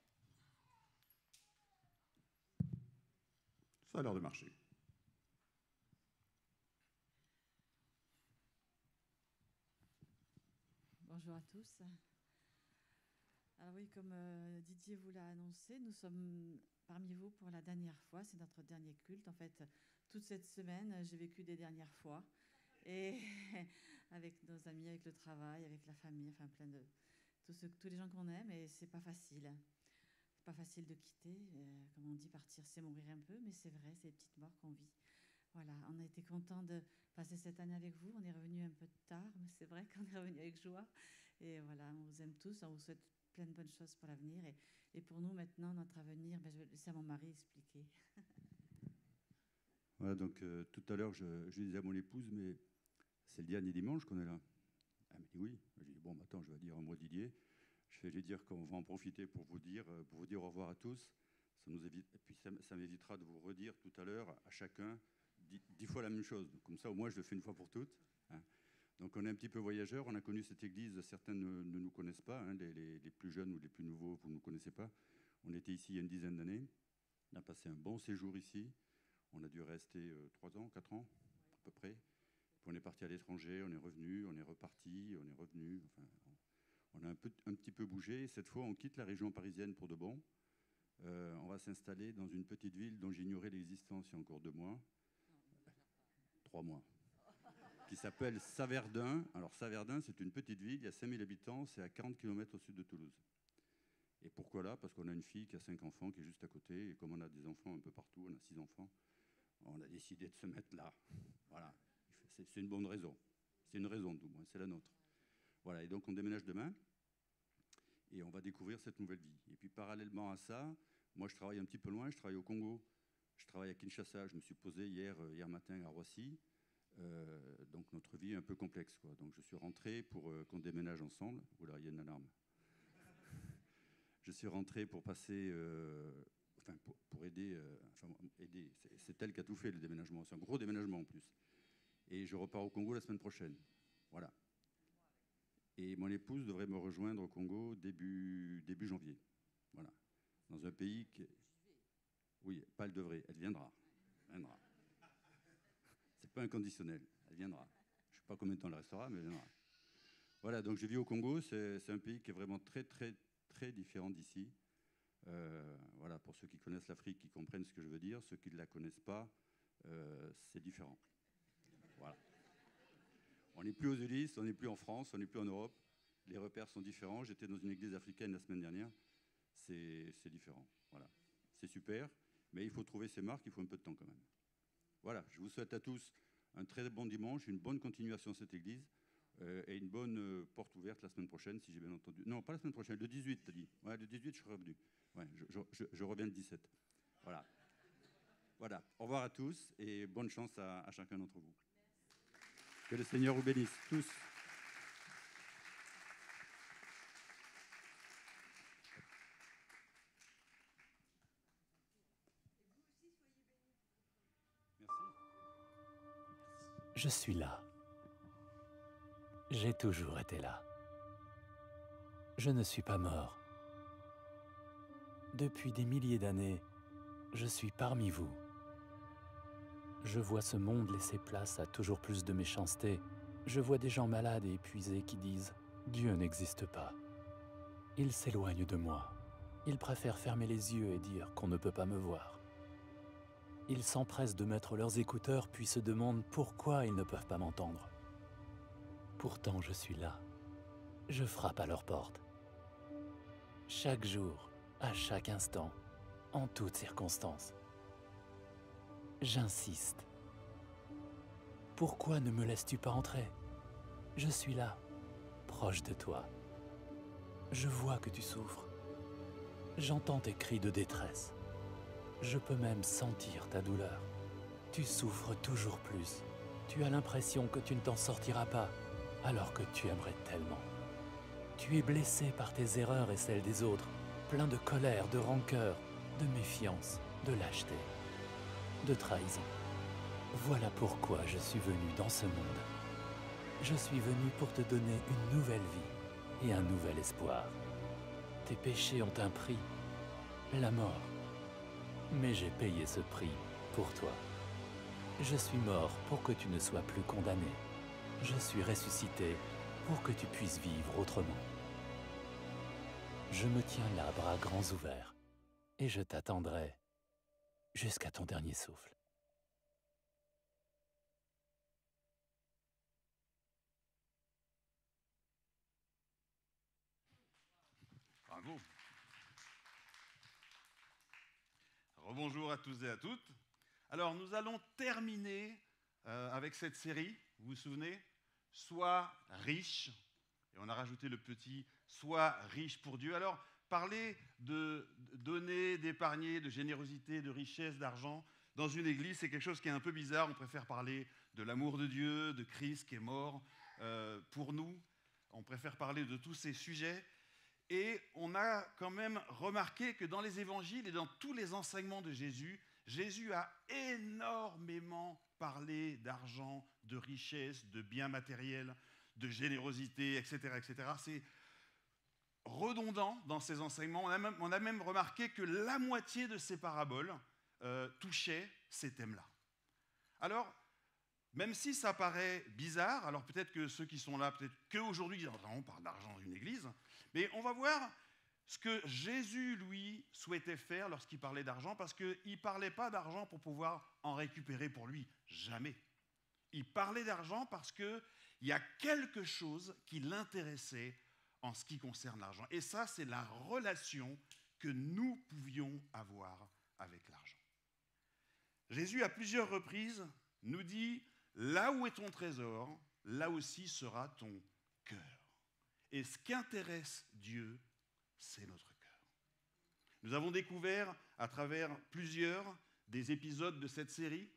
Ça a l'air de marcher. Bonjour à tous. Alors oui, comme Didier vous l'a annoncé, nous sommes parmi vous pour la dernière fois. C'est notre dernier culte. En fait, toute cette semaine, j'ai vécu des dernières fois. Et avec nos amis, avec le travail, avec la famille, enfin plein de... tous les gens qu'on aime. Et c'est pas facile. C'est pas facile de quitter. Comme on dit, partir, c'est mourir un peu. Mais c'est vrai, c'est les petites morts qu'on vit. Voilà, on a été contents de passer cette année avec vous. On est revenu un peu tard, mais c'est vrai qu'on est revenu avec joie. Et voilà, on vous aime tous, on vous souhaite plein de bonnes choses pour l'avenir. Et pour nous, maintenant, notre avenir, je vais laisser à mon mari expliquer. Voilà, donc tout à l'heure, je disais à mon épouse, mais c'est le dernier dimanche qu'on est là. Elle me dit oui. Je dis bon, attends, je vais dire un mot Didier. Je vais dire qu'on va en profiter pour vous dire au revoir à tous. Ça nous évite, et puis ça m'évitera de vous redire tout à l'heure à chacun 10 fois la même chose. Comme ça, au moins, je le fais une fois pour toutes. Hein. Donc, on est un petit peu voyageurs. On a connu cette église. Certains ne nous connaissent pas. Hein, les plus jeunes ou les plus nouveaux, vous ne nous connaissez pas. On était ici il y a une dizaine d'années. On a passé un bon séjour ici. On a dû rester 3 ans, 4 ans, à peu près. Puis on est parti à l'étranger. On est revenu, on est reparti, on est revenu. Enfin, on a un petit peu bougé. Cette fois, on quitte la région parisienne pour de bon. On va s'installer dans une petite ville dont j'ignorais l'existence il y a encore 2 mois. 3 mois, qui s'appelle Saverdun. Alors Saverdun, c'est une petite ville, il y a 5000 habitants, c'est à 40 km au sud de Toulouse. Et pourquoi là? Parce qu'on a une fille qui a 5 enfants, qui est juste à côté, et comme on a des enfants un peu partout, on a 6 enfants, on a décidé de se mettre là. Voilà, c'est une bonne raison. C'est une raison, tout moins, c'est la nôtre. Voilà, et donc on déménage demain, et on va découvrir cette nouvelle vie. Et puis parallèlement à ça, moi je travaille un petit peu loin, je travaille au Congo. Je travaille à Kinshasa, je me suis posé hier matin à Roissy. Donc notre vie est un peu complexe, quoi. Donc je suis rentré pour qu'on déménage ensemble. Oula, il y a une alarme. Je suis rentré pour passer, pour aider. Aider. C'est elle qui a tout fait, le déménagement. C'est un gros déménagement en plus. Et je repars au Congo la semaine prochaine. Voilà. Et mon épouse devrait me rejoindre au Congo début janvier. Voilà. Dans un pays qui... Oui, pas elle devrait, elle viendra. C'est pas inconditionnel, elle viendra. Je ne sais pas combien de temps elle restera, mais elle viendra. Voilà, donc je vis au Congo, c'est un pays qui est vraiment très, très, très différent d'ici. Voilà, pour ceux qui connaissent l'Afrique, qui comprennent ce que je veux dire. Ceux qui ne la connaissent pas, c'est différent. Voilà. On n'est plus aux Ulysses, on n'est plus en France, on n'est plus en Europe. Les repères sont différents. J'étais dans une église africaine la semaine dernière. C'est différent. Voilà. C'est super. Mais il faut trouver ses marques, il faut un peu de temps quand même. Voilà, je vous souhaite à tous un très bon dimanche, une bonne continuation à cette église et une bonne porte ouverte la semaine prochaine, si j'ai bien entendu. Non, pas la semaine prochaine, le 18, t'as dit. Ouais, le 18, je serai revenu. Ouais, je reviens le 17. Voilà. Voilà, au revoir à tous et bonne chance à chacun d'entre vous. Que le Seigneur vous bénisse tous. Je suis là. J'ai toujours été là. Je ne suis pas mort. Depuis des milliers d'années, je suis parmi vous. Je vois ce monde laisser place à toujours plus de méchanceté. Je vois des gens malades et épuisés qui disent « Dieu n'existe pas ». Ils s'éloignent de moi. Ils préfèrent fermer les yeux et dire qu'on ne peut pas me voir. Ils s'empressent de mettre leurs écouteurs puis se demandent pourquoi ils ne peuvent pas m'entendre. Pourtant, je suis là. Je frappe à leur porte. Chaque jour, à chaque instant, en toutes circonstances. J'insiste. Pourquoi ne me laisses-tu pas entrer? Je suis là, proche de toi. Je vois que tu souffres. J'entends tes cris de détresse. Je peux même sentir ta douleur. Tu souffres toujours plus. Tu as l'impression que tu ne t'en sortiras pas, alors que tu aimerais tellement. Tu es blessé par tes erreurs et celles des autres, plein de colère, de rancœur, de méfiance, de lâcheté, de trahison. Voilà pourquoi je suis venu dans ce monde. Je suis venu pour te donner une nouvelle vie et un nouvel espoir. Tes péchés ont un prix, la mort. Mais j'ai payé ce prix pour toi. Je suis mort pour que tu ne sois plus condamné. Je suis ressuscité pour que tu puisses vivre autrement. Je me tiens là, bras grands ouverts, et je t'attendrai jusqu'à ton dernier souffle. Bravo. Rebonjour à tous et à toutes. Alors, nous allons terminer avec cette série, vous vous souvenez? Sois riche. Et on a rajouté le petit « Sois riche pour Dieu ». Alors, parler de donner, d'épargner, de générosité, de richesse, d'argent, dans une église, c'est quelque chose qui est un peu bizarre. On préfère parler de l'amour de Dieu, de Christ qui est mort pour nous. On préfère parler de tous ces sujets. Et on a quand même remarqué que dans les évangiles et dans tous les enseignements de Jésus, Jésus a énormément parlé d'argent, de richesse, de biens matériels, de générosité, etc. etc. C'est redondant dans ces enseignements. On a même remarqué que la moitié de ces paraboles touchaient ces thèmes-là. Alors, même si ça paraît bizarre, alors peut-être que ceux qui sont là, peut-être qu'aujourd'hui, disent « on parle d'argent dans une église », mais on va voir ce que Jésus, lui, souhaitait faire lorsqu'il parlait d'argent, parce qu'il ne parlait pas d'argent pour pouvoir en récupérer pour lui, jamais. Il parlait d'argent parce qu'il y a quelque chose qui l'intéressait en ce qui concerne l'argent. Et ça, c'est la relation que nous pouvions avoir avec l'argent. Jésus, à plusieurs reprises, nous dit « Là où est ton trésor, là aussi sera ton cœur. » Et ce qui intéresse Dieu, c'est notre cœur. Nous avons découvert, à travers plusieurs des épisodes de cette série,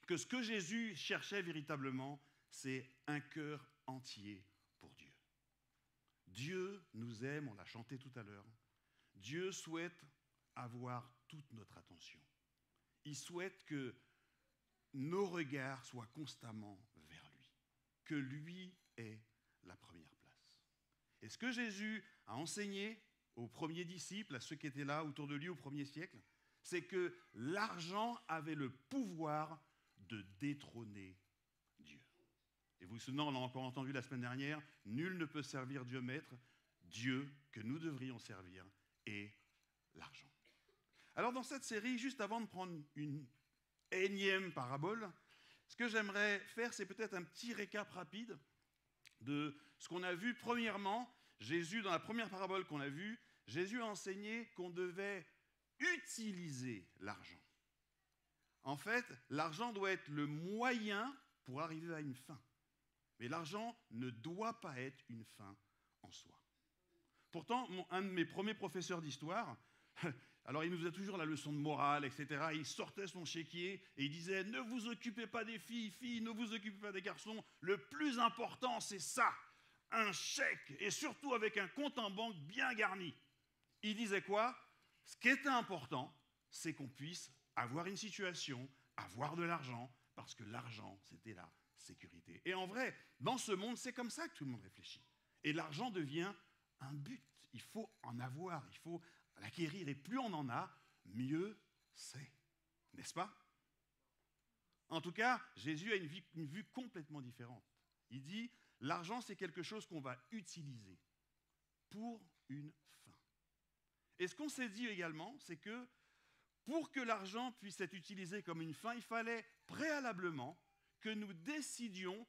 que ce que Jésus cherchait véritablement, c'est un cœur entier pour Dieu. Dieu nous aime, on l'a chanté tout à l'heure. Dieu souhaite avoir toute notre attention. Il souhaite que nos regards soient constamment vers lui, que lui ait la première place. Et ce que Jésus a enseigné aux premiers disciples, à ceux qui étaient là autour de lui au 1er siècle, c'est que l'argent avait le pouvoir de détrôner Dieu. Et vous vous souvenez, on l'a encore entendu la semaine dernière, nul ne peut servir Dieu maître, Dieu que nous devrions servir est l'argent. Alors dans cette série, juste avant de prendre une énième parabole, ce que j'aimerais faire, c'est peut-être un petit récap rapide de ce qu'on a vu. Premièrement, Jésus, dans la première parabole qu'on a vue, Jésus a enseigné qu'on devait utiliser l'argent. En fait, l'argent doit être le moyen pour arriver à une fin. Mais l'argent ne doit pas être une fin en soi. Pourtant, un de mes premiers professeurs d'histoire, alors il nous faisait toujours la leçon de morale, etc. Il sortait son chéquier et il disait « Ne vous occupez pas des filles, filles, ne vous occupez pas des garçons. Le plus important, c'est ça, un chèque, et surtout avec un compte en banque bien garni. » Il disait quoi? Ce qui était important, c'est qu'on puisse avoir une situation, avoir de l'argent, parce que l'argent, c'était la sécurité. Et en vrai, dans ce monde, c'est comme ça que tout le monde réfléchit. Et l'argent devient un but. Il faut en avoir, il faut l'acquérir. Et plus on en a, mieux c'est. N'est-ce pas? En tout cas, Jésus a une vue complètement différente. Il dit, l'argent, c'est quelque chose qu'on va utiliser pour une fin. Et ce qu'on s'est dit également, c'est que pour que l'argent puisse être utilisé comme une fin, il fallait préalablement que nous décidions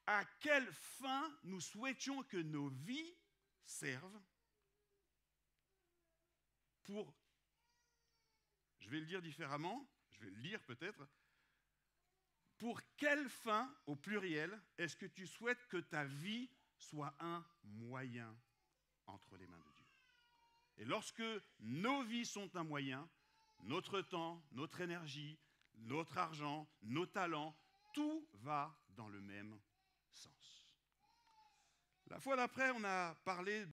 à quelle fin nous souhaitions que nos vies servent pour, je vais le dire différemment, je vais le lire peut-être, pour quelle fin, au pluriel, est-ce que tu souhaites que ta vie soit un moyen entre les mains de Dieu? Et lorsque nos vies sont un moyen, notre temps, notre énergie, notre argent, nos talents, tout va dans le même sens. La fois d'après, on a parlé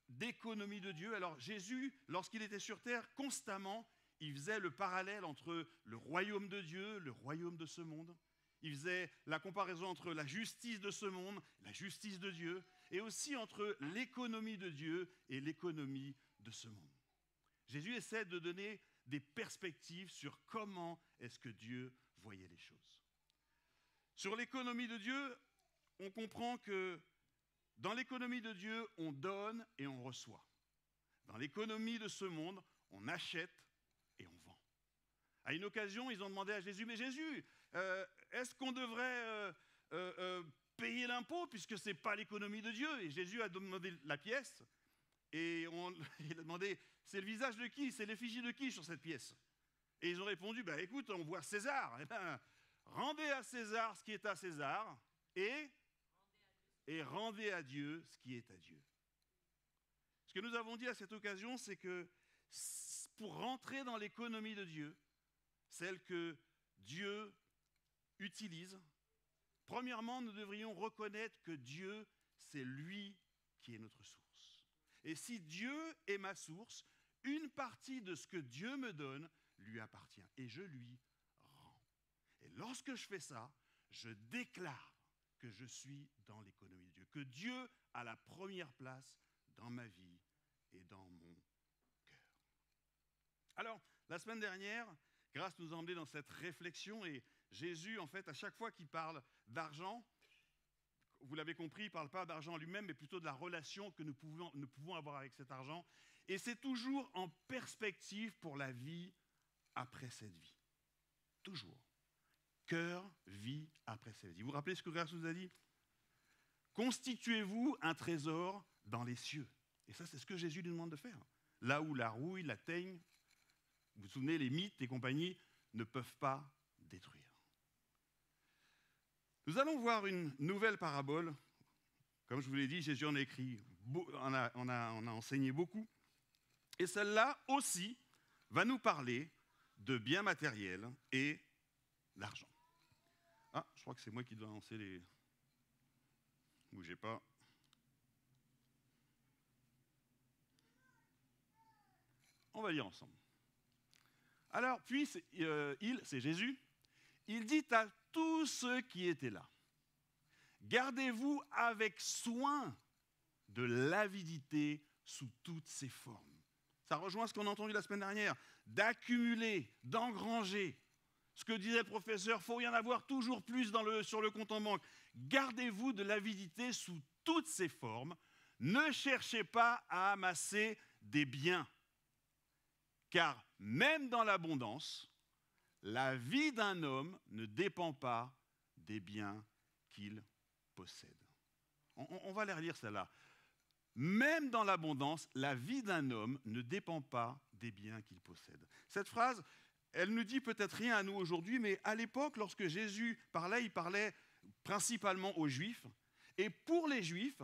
d'économie de Dieu. Alors Jésus, lorsqu'il était sur terre, constamment, il faisait le parallèle entre le royaume de Dieu, le royaume de ce monde. Il faisait la comparaison entre la justice de ce monde, la justice de Dieu, et aussi entre l'économie de Dieu et l'économie de ce monde. Jésus essaie de donner des perspectives sur comment est-ce que Dieu voyait les choses. Sur l'économie de Dieu, on comprend que dans l'économie de Dieu, on donne et on reçoit. Dans l'économie de ce monde, on achète et on vend. À une occasion, ils ont demandé à Jésus, mais Jésus, est-ce qu'on devrait payer l'impôt puisque ce n'est pas l'économie de Dieu? Et Jésus a demandé la pièce et il a demandé, c'est le visage de qui? C'est l'effigie de qui sur cette pièce? Et ils ont répondu, écoute, on voit César. Eh bien, rendez à César ce qui est à César et rendez à Dieu ce qui est à Dieu. Ce que nous avons dit à cette occasion, c'est que pour rentrer dans l'économie de Dieu, celle que Dieu utilise, premièrement, nous devrions reconnaître que Dieu, c'est lui qui est notre source. Et si Dieu est ma source, une partie de ce que Dieu me donne lui appartient et je lui rends. Et lorsque je fais ça, je déclare que je suis dans l'économie de Dieu, que Dieu a la première place dans ma vie et dans mon cœur. Alors, la semaine dernière, Grâce nous a emmenés dans cette réflexion et Jésus, en fait, à chaque fois qu'il parle d'argent, vous l'avez compris, il ne parle pas d'argent lui-même, mais plutôt de la relation que nous pouvons avoir avec cet argent. Et c'est toujours en perspective pour la vie après cette vie. Toujours. Cœur, vie après cette vie. Vous vous rappelez ce que Grâce nous a dit ? Constituez-vous un trésor dans les cieux. Et ça, c'est ce que Jésus nous demande de faire. Là où la rouille, la teigne, vous vous souvenez, les mythes et compagnie ne peuvent pas détruire. Nous allons voir une nouvelle parabole. Comme je vous l'ai dit, Jésus en a écrit, on a enseigné beaucoup. Et celle-là aussi va nous parler de biens matériels et d'argent. Ah, je crois que c'est moi qui dois lancer les... Bougez pas. On va lire ensemble. Alors, puis, c'est Jésus, il dit à tous ceux qui étaient là, gardez-vous avec soin de l'avidité sous toutes ses formes. Ça rejoint ce qu'on a entendu la semaine dernière, d'accumuler, d'engranger. Ce que disait le professeur, il faut y en avoir toujours plus sur le compte en banque. Gardez-vous de l'avidité sous toutes ses formes. Ne cherchez pas à amasser des biens. Car même dans l'abondance, la vie d'un homme ne dépend pas des biens qu'il possède. On va les relire celle-là. Même dans l'abondance, la vie d'un homme ne dépend pas des biens qu'il possède. Cette phrase, elle ne dit peut-être rien à nous aujourd'hui, mais à l'époque, lorsque Jésus parlait, il parlait principalement aux Juifs. Et pour les Juifs,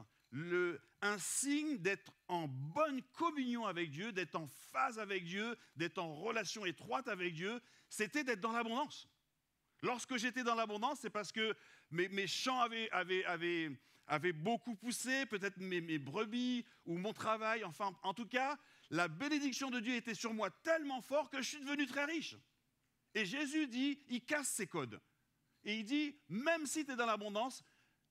un signe d'être en bonne communion avec Dieu, d'être en phase avec Dieu, d'être en relation étroite avec Dieu, c'était d'être dans l'abondance. Lorsque j'étais dans l'abondance, c'est parce que mes champs avaient beaucoup poussé, peut-être mes brebis ou mon travail. Enfin, en tout cas, la bénédiction de Dieu était sur moi tellement fort que je suis devenu très riche. Et Jésus dit, il casse ces codes. Et il dit, même si tu es dans l'abondance,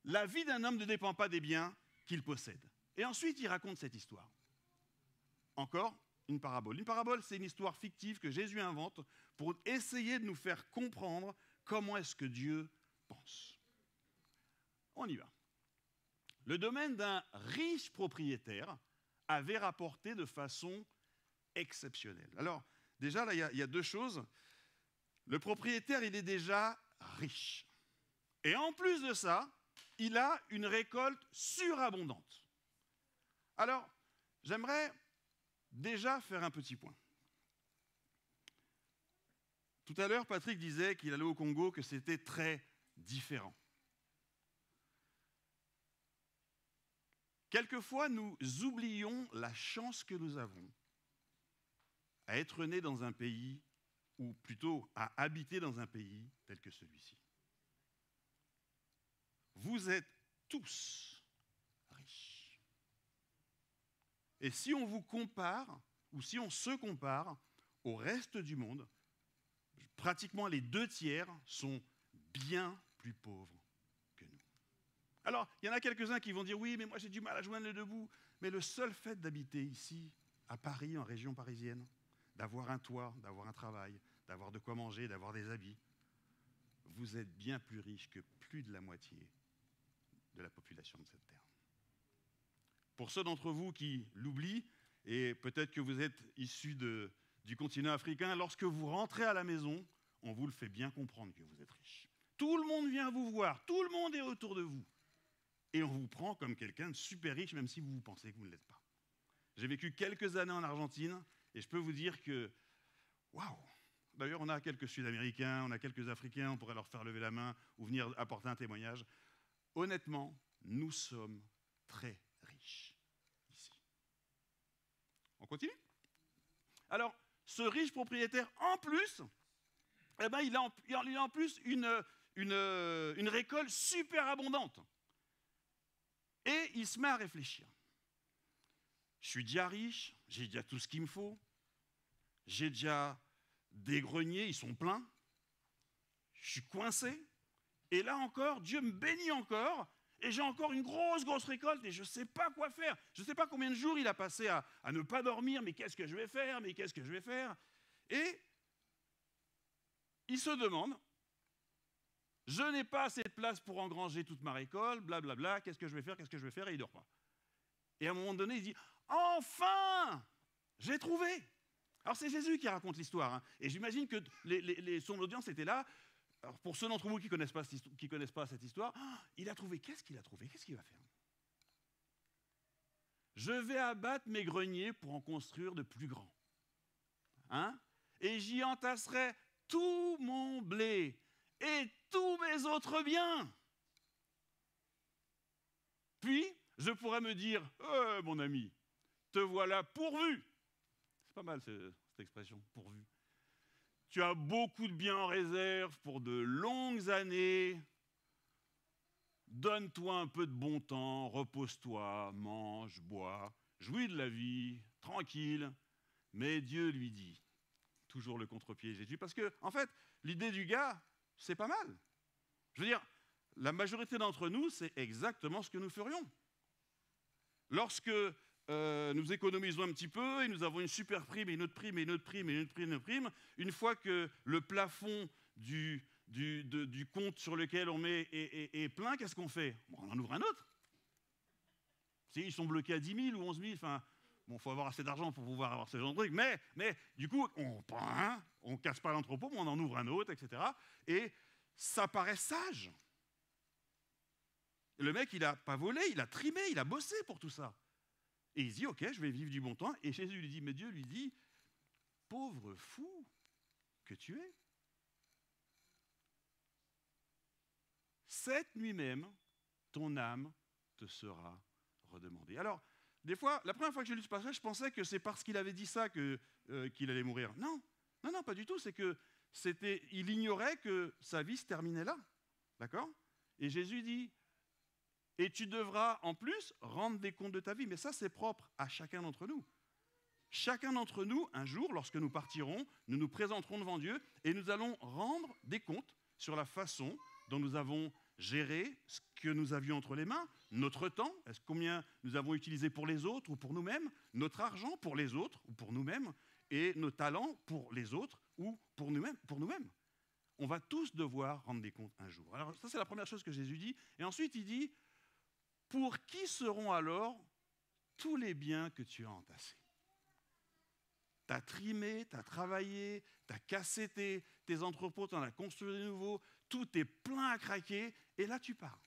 la vie d'un homme ne dépend pas des biens qu'il possède. Et ensuite, il raconte cette histoire. Encore une parabole. Une parabole, c'est une histoire fictive que Jésus invente pour essayer de nous faire comprendre comment est-ce que Dieu pense. On y va. Le domaine d'un riche propriétaire avait rapporté de façon exceptionnelle. Alors, déjà, là, il y a deux choses. Le propriétaire, il est déjà riche. Et en plus de ça, il a une récolte surabondante. Alors, j'aimerais déjà faire un petit point. Tout à l'heure, Patrick disait qu'il allait au Congo, que c'était très différent. Quelquefois, nous oublions la chance que nous avons à être nés dans un pays, ou plutôt à habiter dans un pays tel que celui-ci. Vous êtes tous riches. Et si on vous compare, ou si on se compare au reste du monde, pratiquement les 2/3 sont bien plus pauvres que nous. Alors, il y en a quelques-uns qui vont dire, oui, mais moi j'ai du mal à joindre les deux bouts. Mais le seul fait d'habiter ici, à Paris, en région parisienne, d'avoir un toit, d'avoir un travail, d'avoir de quoi manger, d'avoir des habits, vous êtes bien plus riche que plus de la moitié de la population de cette terre. Pour ceux d'entre vous qui l'oublient, et peut-être que vous êtes issus du continent africain, lorsque vous rentrez à la maison, on vous le fait bien comprendre que vous êtes riche. Tout le monde vient vous voir, tout le monde est autour de vous. Et on vous prend comme quelqu'un de super riche, même si vous pensez que vous ne l'êtes pas. J'ai vécu quelques années en Argentine, et je peux vous dire que, waouh! D'ailleurs, on a quelques Sud-Américains, on a quelques Africains, on pourrait leur faire lever la main ou venir apporter un témoignage. Honnêtement, nous sommes très riches ici. On continue? Alors, ce riche propriétaire, en plus, eh ben, il a en plus une récolte super abondante. Et il se met à réfléchir. Je suis déjà riche, j'ai déjà tout ce qu'il me faut, j'ai déjà des greniers, ils sont pleins, je suis coincé, et là encore, Dieu me bénit encore, et j'ai encore une grosse récolte, et je ne sais pas quoi faire. Je ne sais pas combien de jours il a passé à ne pas dormir, mais qu'est-ce que je vais faire? Et il se demande, je n'ai pas assez de place pour engranger toute ma récolte, blablabla, qu'est-ce que je vais faire, et il ne dort pas. Et à un moment donné, il dit, enfin, j'ai trouvé. Alors c'est Jésus qui raconte l'histoire, hein. Et j'imagine que son audience était là. Alors pour ceux d'entre vous qui ne connaissent pas cette histoire, il a trouvé. Qu'est-ce qu'il a trouvé? Qu'est-ce qu'il va faire? Je vais abattre mes greniers pour en construire de plus grands. Hein? Et j'y entasserai tout mon blé et tous mes autres biens. Puis, je pourrais me dire, mon ami, te voilà pourvu. C'est pas mal cette expression, pourvu. Tu as beaucoup de biens en réserve pour de longues années. Donne-toi un peu de bon temps, repose-toi, mange, bois, jouis de la vie, tranquille. Mais Dieu lui dit, toujours le contre-pied Jésus, parce que, en fait, l'idée du gars, c'est pas mal. Je veux dire, la majorité d'entre nous, c'est exactement ce que nous ferions. Lorsque nous économisons un petit peu et nous avons une super prime et une autre prime et une autre prime et une autre prime, et une autre prime, une fois que le plafond du compte sur lequel on met est plein, qu'est-ce qu'on fait? On en ouvre un autre. Ils sont bloqués à 10 000 ou 11 000, enfin, bon, il faut avoir assez d'argent pour pouvoir avoir ce genre de trucs, mais du coup, on prend un, on ne casse pas l'entrepôt, mais on en ouvre un autre, etc. Et ça paraît sage. Le mec, il n'a pas volé, il a trimé, il a bossé pour tout ça. Et il dit, ok, je vais vivre du bon temps. Et Jésus lui dit, mais Dieu lui dit, pauvre fou que tu es. Cette nuit même, ton âme te sera redemandée. Alors, des fois, la première fois que j'ai lu ce passage, je pensais que c'est parce qu'il avait dit ça qu'il allait mourir. Non, pas du tout. C'est que il ignorait que sa vie se terminait là. D'accord? Et Jésus dit, et tu devras en plus rendre des comptes de ta vie. Mais ça, c'est propre à chacun d'entre nous. Chacun d'entre nous, un jour, lorsque nous partirons, nous nous présenterons devant Dieu et nous allons rendre des comptes sur la façon dont nous avons géré ce que nous avions entre les mains, notre temps, combien nous avons utilisé pour les autres ou pour nous-mêmes, notre argent pour les autres ou pour nous-mêmes, et nos talents pour les autres ou pour nous-mêmes. On va tous devoir rendre des comptes un jour. Alors ça, c'est la première chose que Jésus dit. Et ensuite, il dit, pour qui seront alors tous les biens que tu as entassés? Tu as trimé, tu as travaillé, tu as cassé tes entrepôts, tu en as construit de nouveaux, tout est plein à craquer, et là tu pars.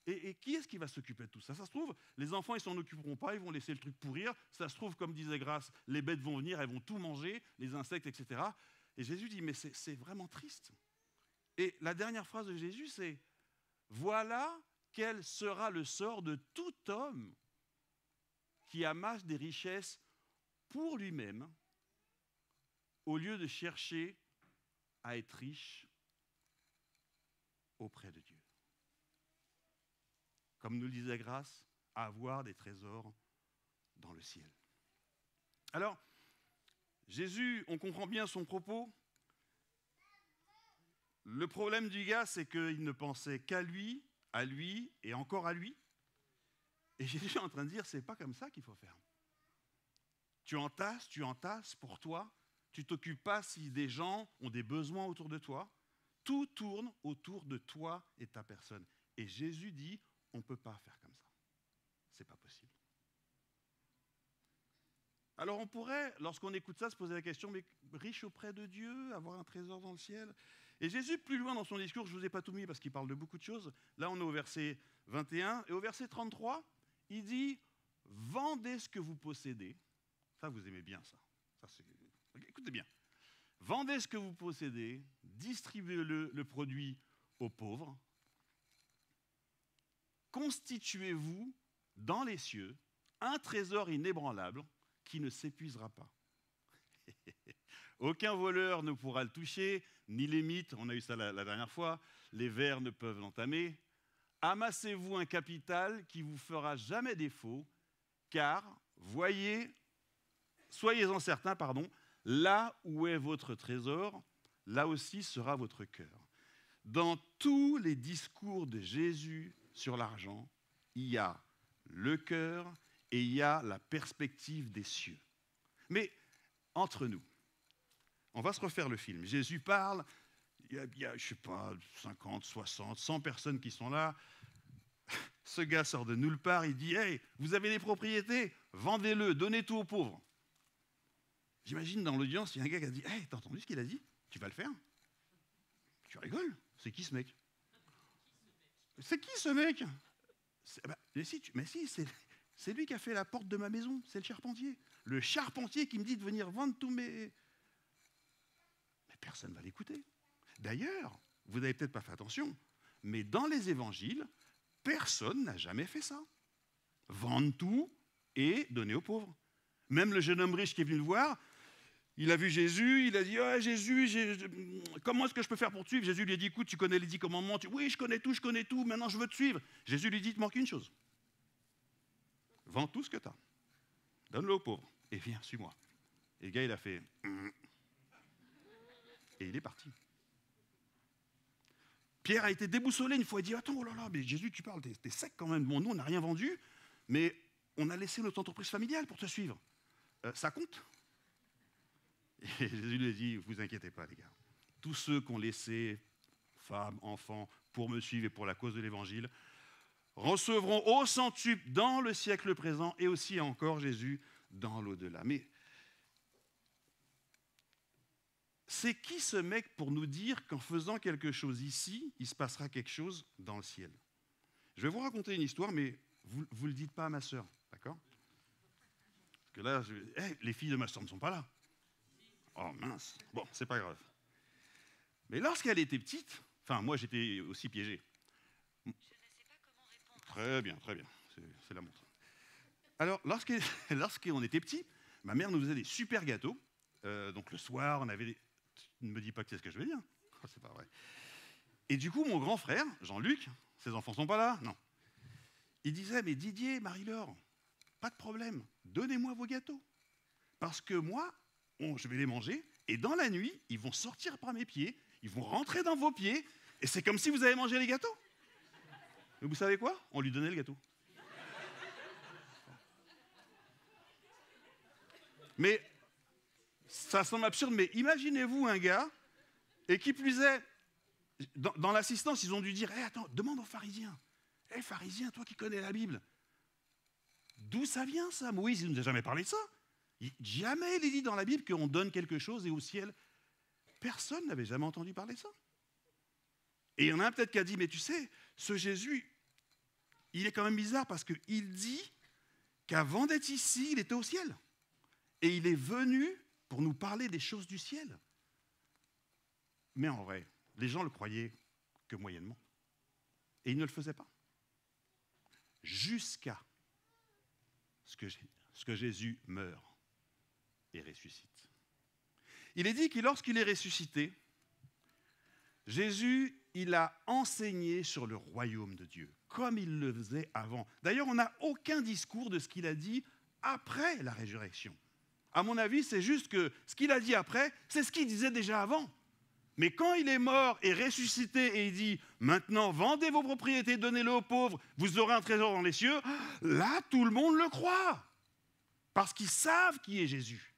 Et qui est-ce qui va s'occuper de tout ça? Ça se trouve, les enfants, ils s'en occuperont pas, ils vont laisser le truc pourrir. Ça se trouve, comme disait Grace, les bêtes vont venir, elles vont tout manger, les insectes, etc. Et Jésus dit, mais c'est vraiment triste. Et la dernière phrase de Jésus, c'est « Voilà quel sera le sort de tout homme qui amasse des richesses pour lui-même, au lieu de chercher à être riche auprès de Dieu. » Comme nous le disait Grace, à avoir des trésors dans le ciel. Alors, Jésus, on comprend bien son propos. Le problème du gars, c'est qu'il ne pensait qu'à lui, et encore à lui. Et Jésus est en train de dire, c'est pas comme ça qu'il faut faire. Tu entasses pour toi. Tu ne t'occupes pas si des gens ont des besoins autour de toi. Tout tourne autour de toi et ta personne. Et Jésus dit, on ne peut pas faire comme ça. Ce n'est pas possible. Alors on pourrait, lorsqu'on écoute ça, se poser la question, mais riche auprès de Dieu, avoir un trésor dans le ciel? Et Jésus, plus loin dans son discours, je ne vous ai pas tout mis parce qu'il parle de beaucoup de choses. Là, on est au verset 21. Et au verset 33, il dit, vendez ce que vous possédez. Ça, vous aimez bien ça. Écoutez bien. Vendez ce que vous possédez, distribuez le produit aux pauvres. Constituez-vous dans les cieux un trésor inébranlable qui ne s'épuisera pas. Aucun voleur ne pourra le toucher, ni les mythes, on a eu ça la dernière fois, les vers ne peuvent l'entamer. Amassez-vous un capital qui vous fera jamais défaut, car, soyez-en certains, là où est votre trésor, là aussi sera votre cœur. Dans tous les discours de Jésus sur l'argent, il y a le cœur et il y a la perspective des cieux. Mais entre nous, on va se refaire le film. Jésus parle, il y a je ne sais pas, 50, 60, 100 personnes qui sont là. Ce gars sort de nulle part, il dit « Hey, vous avez des propriétés, vendez-le, donnez tout aux pauvres. » J'imagine dans l'audience, il y a un gars qui a dit « Hey, t'as entendu ce qu'il a dit? Tu vas le faire? » Tu rigoles? C'est qui ce mec? C'est qui ce mec? C'est lui qui a fait la porte de ma maison, c'est le charpentier. Le charpentier qui me dit de venir vendre tous mes... Mais personne ne va l'écouter. D'ailleurs, vous n'avez peut-être pas fait attention, mais dans les évangiles, personne n'a jamais fait ça. Vendre tout et donner aux pauvres. Même le jeune homme riche qui est venu le voir, il a vu Jésus, il a dit oh, « Jésus, comment est-ce que je peux faire pour te suivre ?» Jésus lui a dit « Écoute, tu connais les 10 commandements. » Oui, je connais tout, maintenant je veux te suivre. Jésus lui dit « Il te manque une chose. Vends tout ce que tu as. Donne-le aux pauvres et viens, suis-moi. » Et le gars, il a fait et il est parti. Pierre a été déboussolé une fois, il dit « Attends, oh là là, mais Jésus, tu parles, t'es sec quand même. Bon, nous, on n'a rien vendu, mais on a laissé notre entreprise familiale pour te suivre. Ça compte ?» Et Jésus lui a dit, vous inquiétez pas les gars, tous ceux qui ont laissé femmes, enfants, pour me suivre et pour la cause de l'évangile, recevront au centuple dans le siècle présent et aussi encore Jésus dans l'au-delà. Mais c'est qui ce mec pour nous dire qu'en faisant quelque chose ici, il se passera quelque chose dans le ciel? Je vais vous raconter une histoire, mais vous ne le dites pas à ma sœur, d'accord? Parce que là, les filles de ma sœur ne sont pas là. Oh mince, bon, c'est pas grave. Mais lorsqu'elle était petite, enfin moi j'étais aussi piégé. Je ne sais pas comment répondre. Très bien, c'est la montre. Alors lorsqu'on était petit, ma mère nous faisait des super gâteaux. Donc le soir, on avait des... Ne me dis pas que c'est ce que je veux dire. Oh, c'est pas vrai. Et du coup, mon grand frère, Jean-Luc, ses enfants sont pas là, non. Il disait, mais Didier, Marie-Laure, pas de problème, donnez-moi vos gâteaux. Parce que moi, je vais les manger, et dans la nuit, ils vont sortir par mes pieds, ils vont rentrer dans vos pieds, Et c'est comme si vous avez mangé les gâteaux. Mais vous savez quoi? On lui donnait le gâteau. Mais ça semble absurde, mais imaginez-vous un gars, et qui plus est, dans l'assistance, ils ont dû dire, attends, demande aux pharisiens. Pharisien, toi qui connais la Bible, d'où ça vient ça? Moïse, il ne nous a jamais parlé de ça. Jamais il est dit dans la Bible qu'on donne quelque chose et au ciel, personne n'avait jamais entendu parler de ça. Et il y en a un peut-être qui a dit, mais tu sais, ce Jésus, il est quand même bizarre parce qu'il dit qu'avant d'être ici, il était au ciel. Et il est venu pour nous parler des choses du ciel. Mais en vrai, les gens le croyaient que moyennement. Et ils ne le faisaient pas. Jusqu'à ce que Jésus meure et ressuscite. Il est dit que lorsqu'il est ressuscité, Jésus, il a enseigné sur le royaume de Dieu, comme il le faisait avant. D'ailleurs, on n'a aucun discours de ce qu'il a dit après la résurrection. À mon avis, c'est juste que ce qu'il a dit après, c'est ce qu'il disait déjà avant. Mais quand il est mort et ressuscité et il dit « Maintenant, vendez vos propriétés, donnez-les aux pauvres, vous aurez un trésor dans les cieux », là, tout le monde le croit. Parce qu'ils savent qui est Jésus.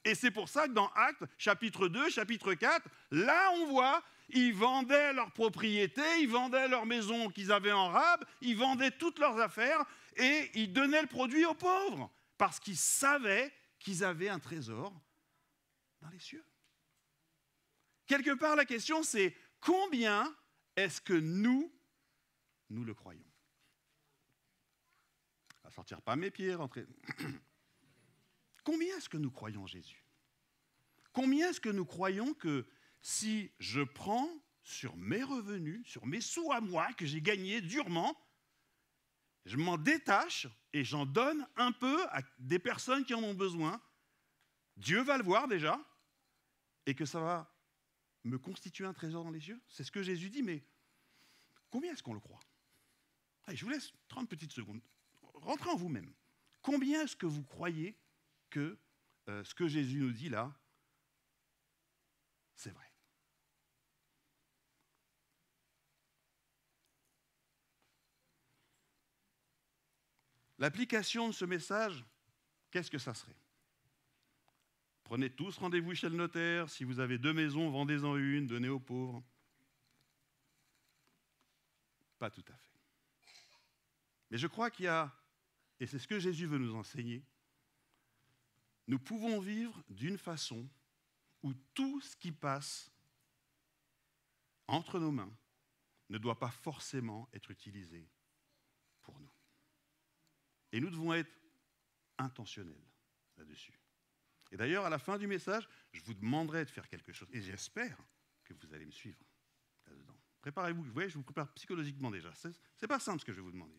Et c'est pour ça que dans Actes, chapitre 2, chapitre 4, là, on voit, ils vendaient leurs propriétés, ils vendaient leurs maisons qu'ils avaient en rab, ils vendaient toutes leurs affaires et ils donnaient le produit aux pauvres. Parce qu'ils savaient qu'ils avaient un trésor dans les cieux. Quelque part, la question, c'est combien est-ce que nous le croyons? Je ne vais sortir pas mes pieds, rentrer. Combien est-ce que nous croyons Jésus? Combien est-ce que nous croyons que si je prends sur mes revenus, sur mes sous à moi que j'ai gagnés durement, je m'en détache et j'en donne un peu à des personnes qui en ont besoin, Dieu va le voir déjà, et que ça va me constituer un trésor dans les cieux? C'est ce que Jésus dit, mais combien est-ce qu'on le croit? Allez, je vous laisse 30 petites secondes. Rentrez en vous-même. Combien est-ce que vous croyez que ce que Jésus nous dit là, c'est vrai? L'application de ce message, qu'est-ce que ça serait? Prenez tous rendez-vous chez le notaire. Si vous avez 2 maisons, vendez-en une, donnez aux pauvres. Pas tout à fait. Mais je crois qu'il y a, et c'est ce que Jésus veut nous enseigner, nous pouvons vivre d'une façon où tout ce qui passe entre nos mains ne doit pas forcément être utilisé pour nous. Et nous devons être intentionnels là-dessus. Et d'ailleurs, à la fin du message, je vous demanderai de faire quelque chose. Et j'espère que vous allez me suivre là-dedans. Préparez-vous. Vous voyez, je vous prépare psychologiquement déjà. C'est pas simple ce que je vais vous demander.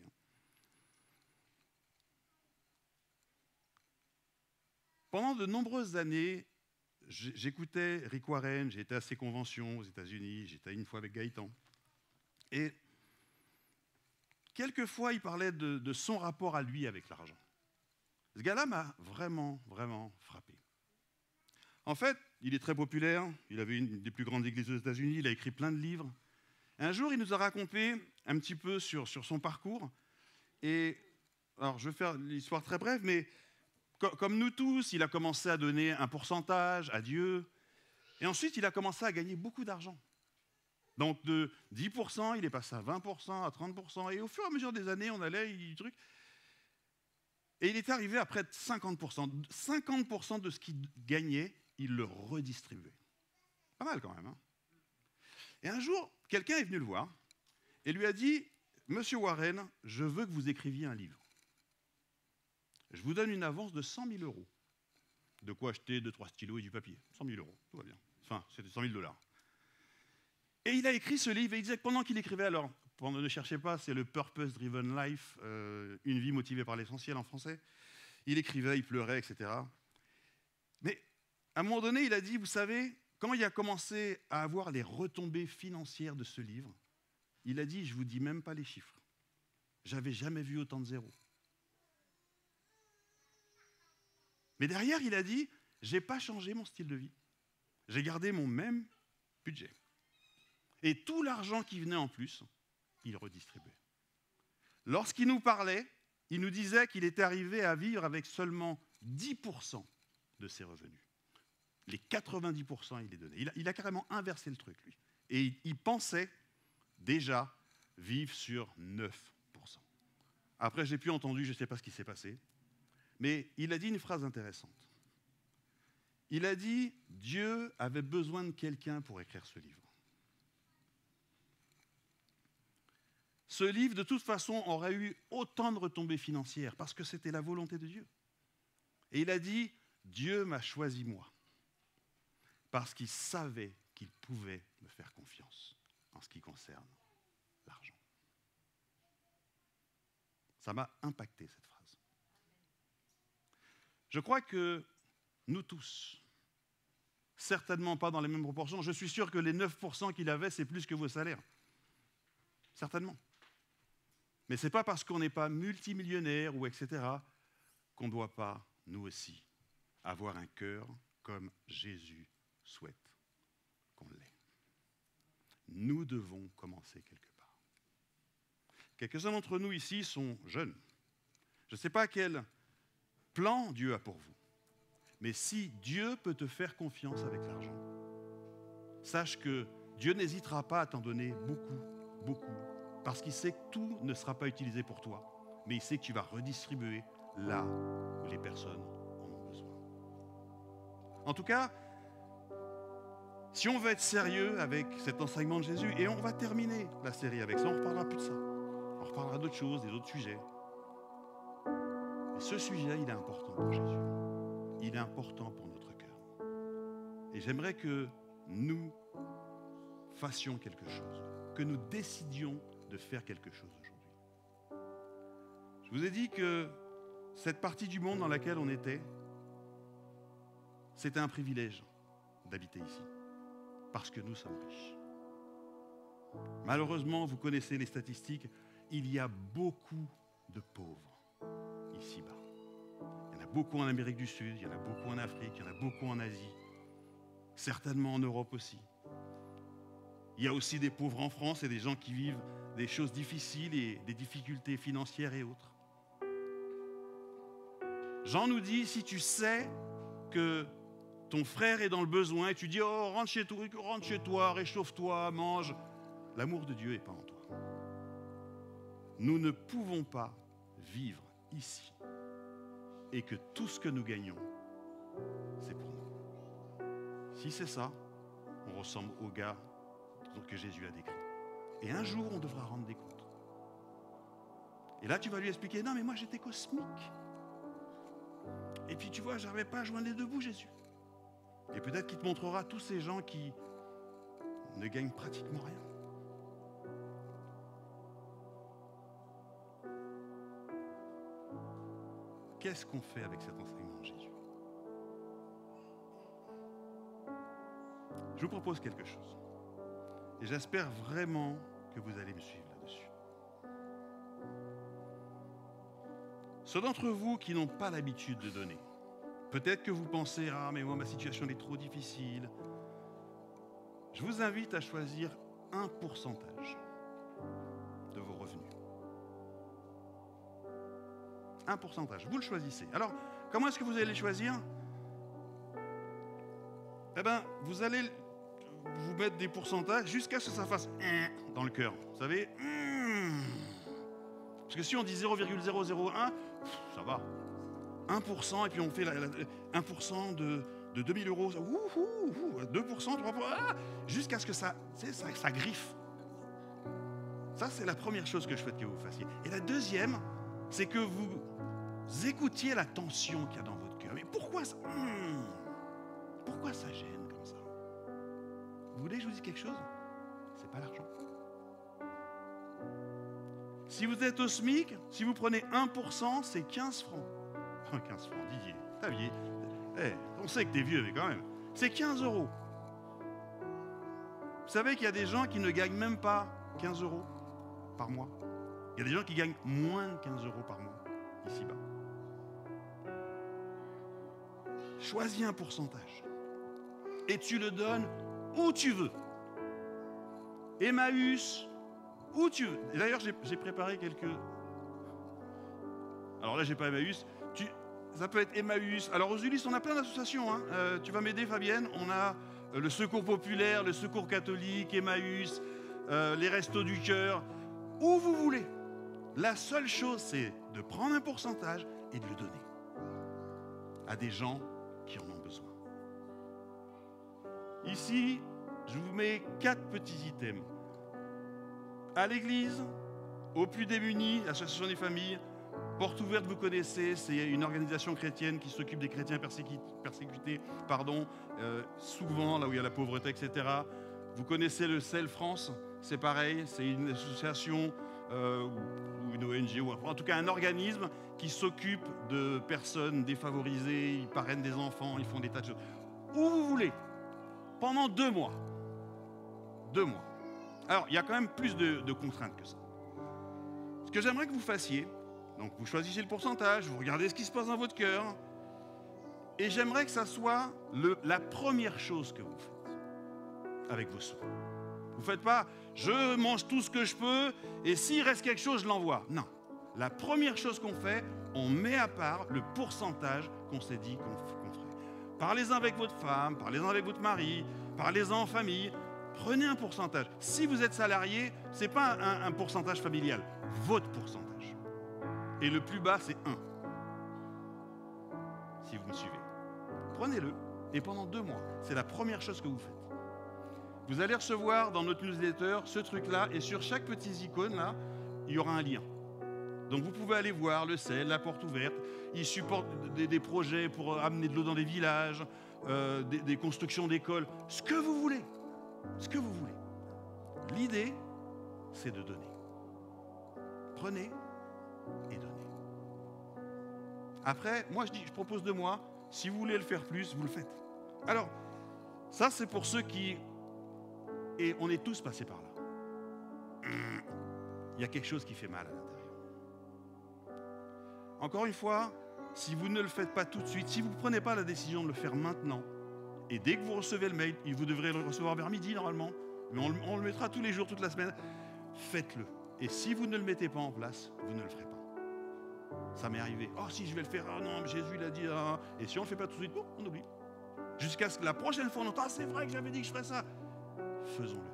Pendant de nombreuses années, j'écoutais Rick Warren, j'ai été à ses conventions aux États-Unis, j'étais une fois avec Gaëtan. Et quelquefois, il parlait de son rapport à lui avec l'argent. Ce gars-là m'a vraiment, vraiment frappé. En fait, il est très populaire, il avait une des plus grandes églises aux États-Unis, il a écrit plein de livres. Un jour, il nous a raconté un petit peu sur son parcours. Et alors, je vais faire l'histoire très brève, mais comme nous tous, il a commencé à donner un pourcentage à Dieu. Et ensuite, il a commencé à gagner beaucoup d'argent. Donc, de 10%, il est passé à 20%, à 30%. Et au fur et à mesure des années, on allait, du truc. Et il est arrivé à près de 50%. 50% de ce qu'il gagnait, il le redistribuait. Pas mal quand même. Hein? Et un jour, quelqu'un est venu le voir et lui a dit « Monsieur Warren, je veux que vous écriviez un livre. Je vous donne une avance de 100 000 €. De quoi acheter 2-3 stylos et du papier. 100 000 €, tout va bien. Enfin, c'était 100 000 $. Et il a écrit ce livre et il disait que pendant qu'il écrivait, alors, ne cherchez pas, c'est le Purpose Driven Life, une vie motivée par l'essentiel en français. Il écrivait, il pleurait, etc. Mais à un moment donné, il a dit, vous savez, quand il a commencé à avoir les retombées financières de ce livre, il a dit, je ne vous dis même pas les chiffres. J'avais jamais vu autant de zéros. Mais derrière, il a dit, je n'ai pas changé mon style de vie. J'ai gardé mon même budget. Et tout l'argent qui venait en plus, il redistribuait. Lorsqu'il nous parlait, il nous disait qu'il était arrivé à vivre avec seulement 10% de ses revenus. Les 90%, il les donnait. Il a carrément inversé le truc, lui. Et il pensait déjà vivre sur 9%. Après, je n'ai plus entendu, je ne sais pas ce qui s'est passé. Mais il a dit une phrase intéressante. Il a dit « Dieu avait besoin de quelqu'un pour écrire ce livre ». Ce livre, de toute façon, aurait eu autant de retombées financières parce que c'était la volonté de Dieu. Et il a dit « Dieu m'a choisi moi » parce qu'il savait qu'il pouvait me faire confiance en ce qui concerne l'argent. Ça m'a impacté, cette phrase. Je crois que nous tous, certainement pas dans les mêmes proportions, je suis sûr que les 9% qu'il avait, c'est plus que vos salaires. Certainement. Mais ce n'est pas parce qu'on n'est pas multimillionnaire ou etc. qu'on ne doit pas, nous aussi, avoir un cœur comme Jésus souhaite qu'on l'ait. Nous devons commencer quelque part. Quelques-uns d'entre nous ici sont jeunes. Je ne sais pas quel plan Dieu a pour vous. Mais si Dieu peut te faire confiance avec l'argent, sache que Dieu n'hésitera pas à t'en donner beaucoup, beaucoup, parce qu'il sait que tout ne sera pas utilisé pour toi, mais il sait que tu vas redistribuer là où les personnes en ont besoin. En tout cas, si on veut être sérieux avec cet enseignement de Jésus, et on va terminer la série avec ça, on ne reparlera plus de ça. On reparlera d'autres choses, des autres sujets. Mais ce sujet, il est important pour Jésus. Il est important pour notre cœur. Et j'aimerais que nous fassions quelque chose, que nous décidions de faire quelque chose aujourd'hui. Je vous ai dit que cette partie du monde dans laquelle on était, c'était un privilège d'habiter ici, parce que nous sommes riches. Malheureusement, vous connaissez les statistiques, il y a beaucoup de pauvres ici-bas. Il y en a beaucoup en Amérique du Sud, il y en a beaucoup en Afrique, il y en a beaucoup en Asie, certainement en Europe aussi. Il y a aussi des pauvres en France et des gens qui vivent des choses difficiles et des difficultés financières et autres. Jean nous dit, si tu sais que ton frère est dans le besoin et tu dis, oh, rentre chez toi, réchauffe-toi, mange, l'amour de Dieu n'est pas en toi. Nous ne pouvons pas vivre ici et que tout ce que nous gagnons, c'est pour nous. Si c'est ça, on ressemble au gars que Jésus a décrit. Et un jour, on devra rendre des comptes. Et là, tu vas lui expliquer, non, mais moi, j'étais cosmique. Et puis, tu vois, je n'arrivais pas à joindre les deux bouts, Jésus. Et peut-être qu'il te montrera tous ces gens qui ne gagnent pratiquement rien. Qu'est-ce qu'on fait avec cet enseignement de Jésus? Je vous propose quelque chose. Et j'espère vraiment que vous allez me suivre là-dessus. Ceux d'entre vous qui n'ont pas l'habitude de donner, peut-être que vous pensez « Ah, mais moi, ma situation est trop difficile ». Je vous invite à choisir un pourcentage de vos revenus. Un pourcentage, vous le choisissez. Alors, comment est-ce que vous allez le choisir? Eh bien, vous allez vous mettre des pourcentages jusqu'à ce que ça fasse dans le cœur. Vous savez, parce que si on dit 0,001, ça va. 1%, et puis on fait 1% de 2000 euros, 2%, 3%, jusqu'à ce que ça griffe. Ça, c'est la première chose que je souhaite que vous fassiez. Et la deuxième, c'est que vous écoutiez la tension qu'il y a dans votre cœur. Mais pourquoi ça gêne comme ça? Vous voulez que je vous dise quelque chose? C'est pas l'argent. Si vous êtes au SMIC, si vous prenez 1%, c'est 15 francs. 15 francs, Didier, t'as vieilli. On sait que t'es vieux, mais quand même. C'est 15 euros. Vous savez qu'il y a des gens qui ne gagnent même pas 15 euros par mois. Il y a des gens qui gagnent moins de 15 euros par mois, ici-bas. Choisis un pourcentage. Et tu le donnes où tu veux. Emmaüs, où tu veux. Et d'ailleurs, j'ai préparé quelques... Alors là, j'ai pas Emmaüs. Ça peut être Emmaüs. Alors aux Ulysses, on a plein d'associations. Hein. Tu vas m'aider, Fabienne. On a le Secours populaire, le Secours catholique, Emmaüs, les Restos du Cœur. Où vous voulez. La seule chose, c'est de prendre un pourcentage et de le donner à des gens qui en ont besoin. Ici, je vous mets 4 petits items. À l'église, aux plus démunis, l'association des familles, Porte Ouverte, vous connaissez, c'est une organisation chrétienne qui s'occupe des chrétiens persécutés, souvent là où il y a la pauvreté, etc. Vous connaissez le CEL France, c'est pareil, c'est une association ou une ONG, ou en tout cas un organisme qui s'occupe de personnes défavorisées, ils parrainent des enfants, ils font des tas de choses. Où vous voulez, pendant 2 mois. 2 mois. Alors, il y a quand même plus de contraintes que ça. Ce que j'aimerais que vous fassiez, donc vous choisissez le pourcentage, vous regardez ce qui se passe dans votre cœur, et j'aimerais que ça soit la première chose que vous faites avec vos sous. Vous ne faites pas « je mange tout ce que je peux et s'il reste quelque chose, je l'envoie ». Non. La première chose qu'on fait, on met à part le pourcentage qu'on s'est dit qu'on ferait. Parlez-en avec votre femme, parlez-en avec votre mari, parlez-en en famille. Prenez un pourcentage. Si vous êtes salarié, ce n'est pas un pourcentage familial, votre pourcentage. Et le plus bas, c'est 1. Si vous me suivez. Prenez-le et pendant 2 mois, c'est la première chose que vous faites. Vous allez recevoir dans notre newsletter ce truc-là et sur chaque petite icône, là, il y aura un lien. Donc vous pouvez aller voir le CEL, la Porte Ouverte. Ils supportent des projets pour amener de l'eau dans les villages, des constructions d'écoles, ce que vous voulez. Ce que vous voulez. L'idée, c'est de donner. Prenez et donnez. Après, moi je propose 2 mois. Si vous voulez le faire plus, vous le faites. Alors, ça c'est pour ceux qui... Et on est tous passés par là. Il y a quelque chose qui fait mal à l'intérieur. Encore une fois, si vous ne le faites pas tout de suite, si vous ne prenez pas la décision de le faire maintenant, et dès que vous recevez le mail, et vous devrez le recevoir vers midi normalement, mais on le mettra tous les jours, toute la semaine, faites-le. Et si vous ne le mettez pas en place, vous ne le ferez pas. Ça m'est arrivé. Oh, si je vais le faire, ah non, Jésus il a dit, ah. Et si on ne le fait pas tout de suite, bon, on oublie. Jusqu'à ce que la prochaine fois, on entend, ah, c'est vrai que j'avais dit que je ferais ça. Faisons-le.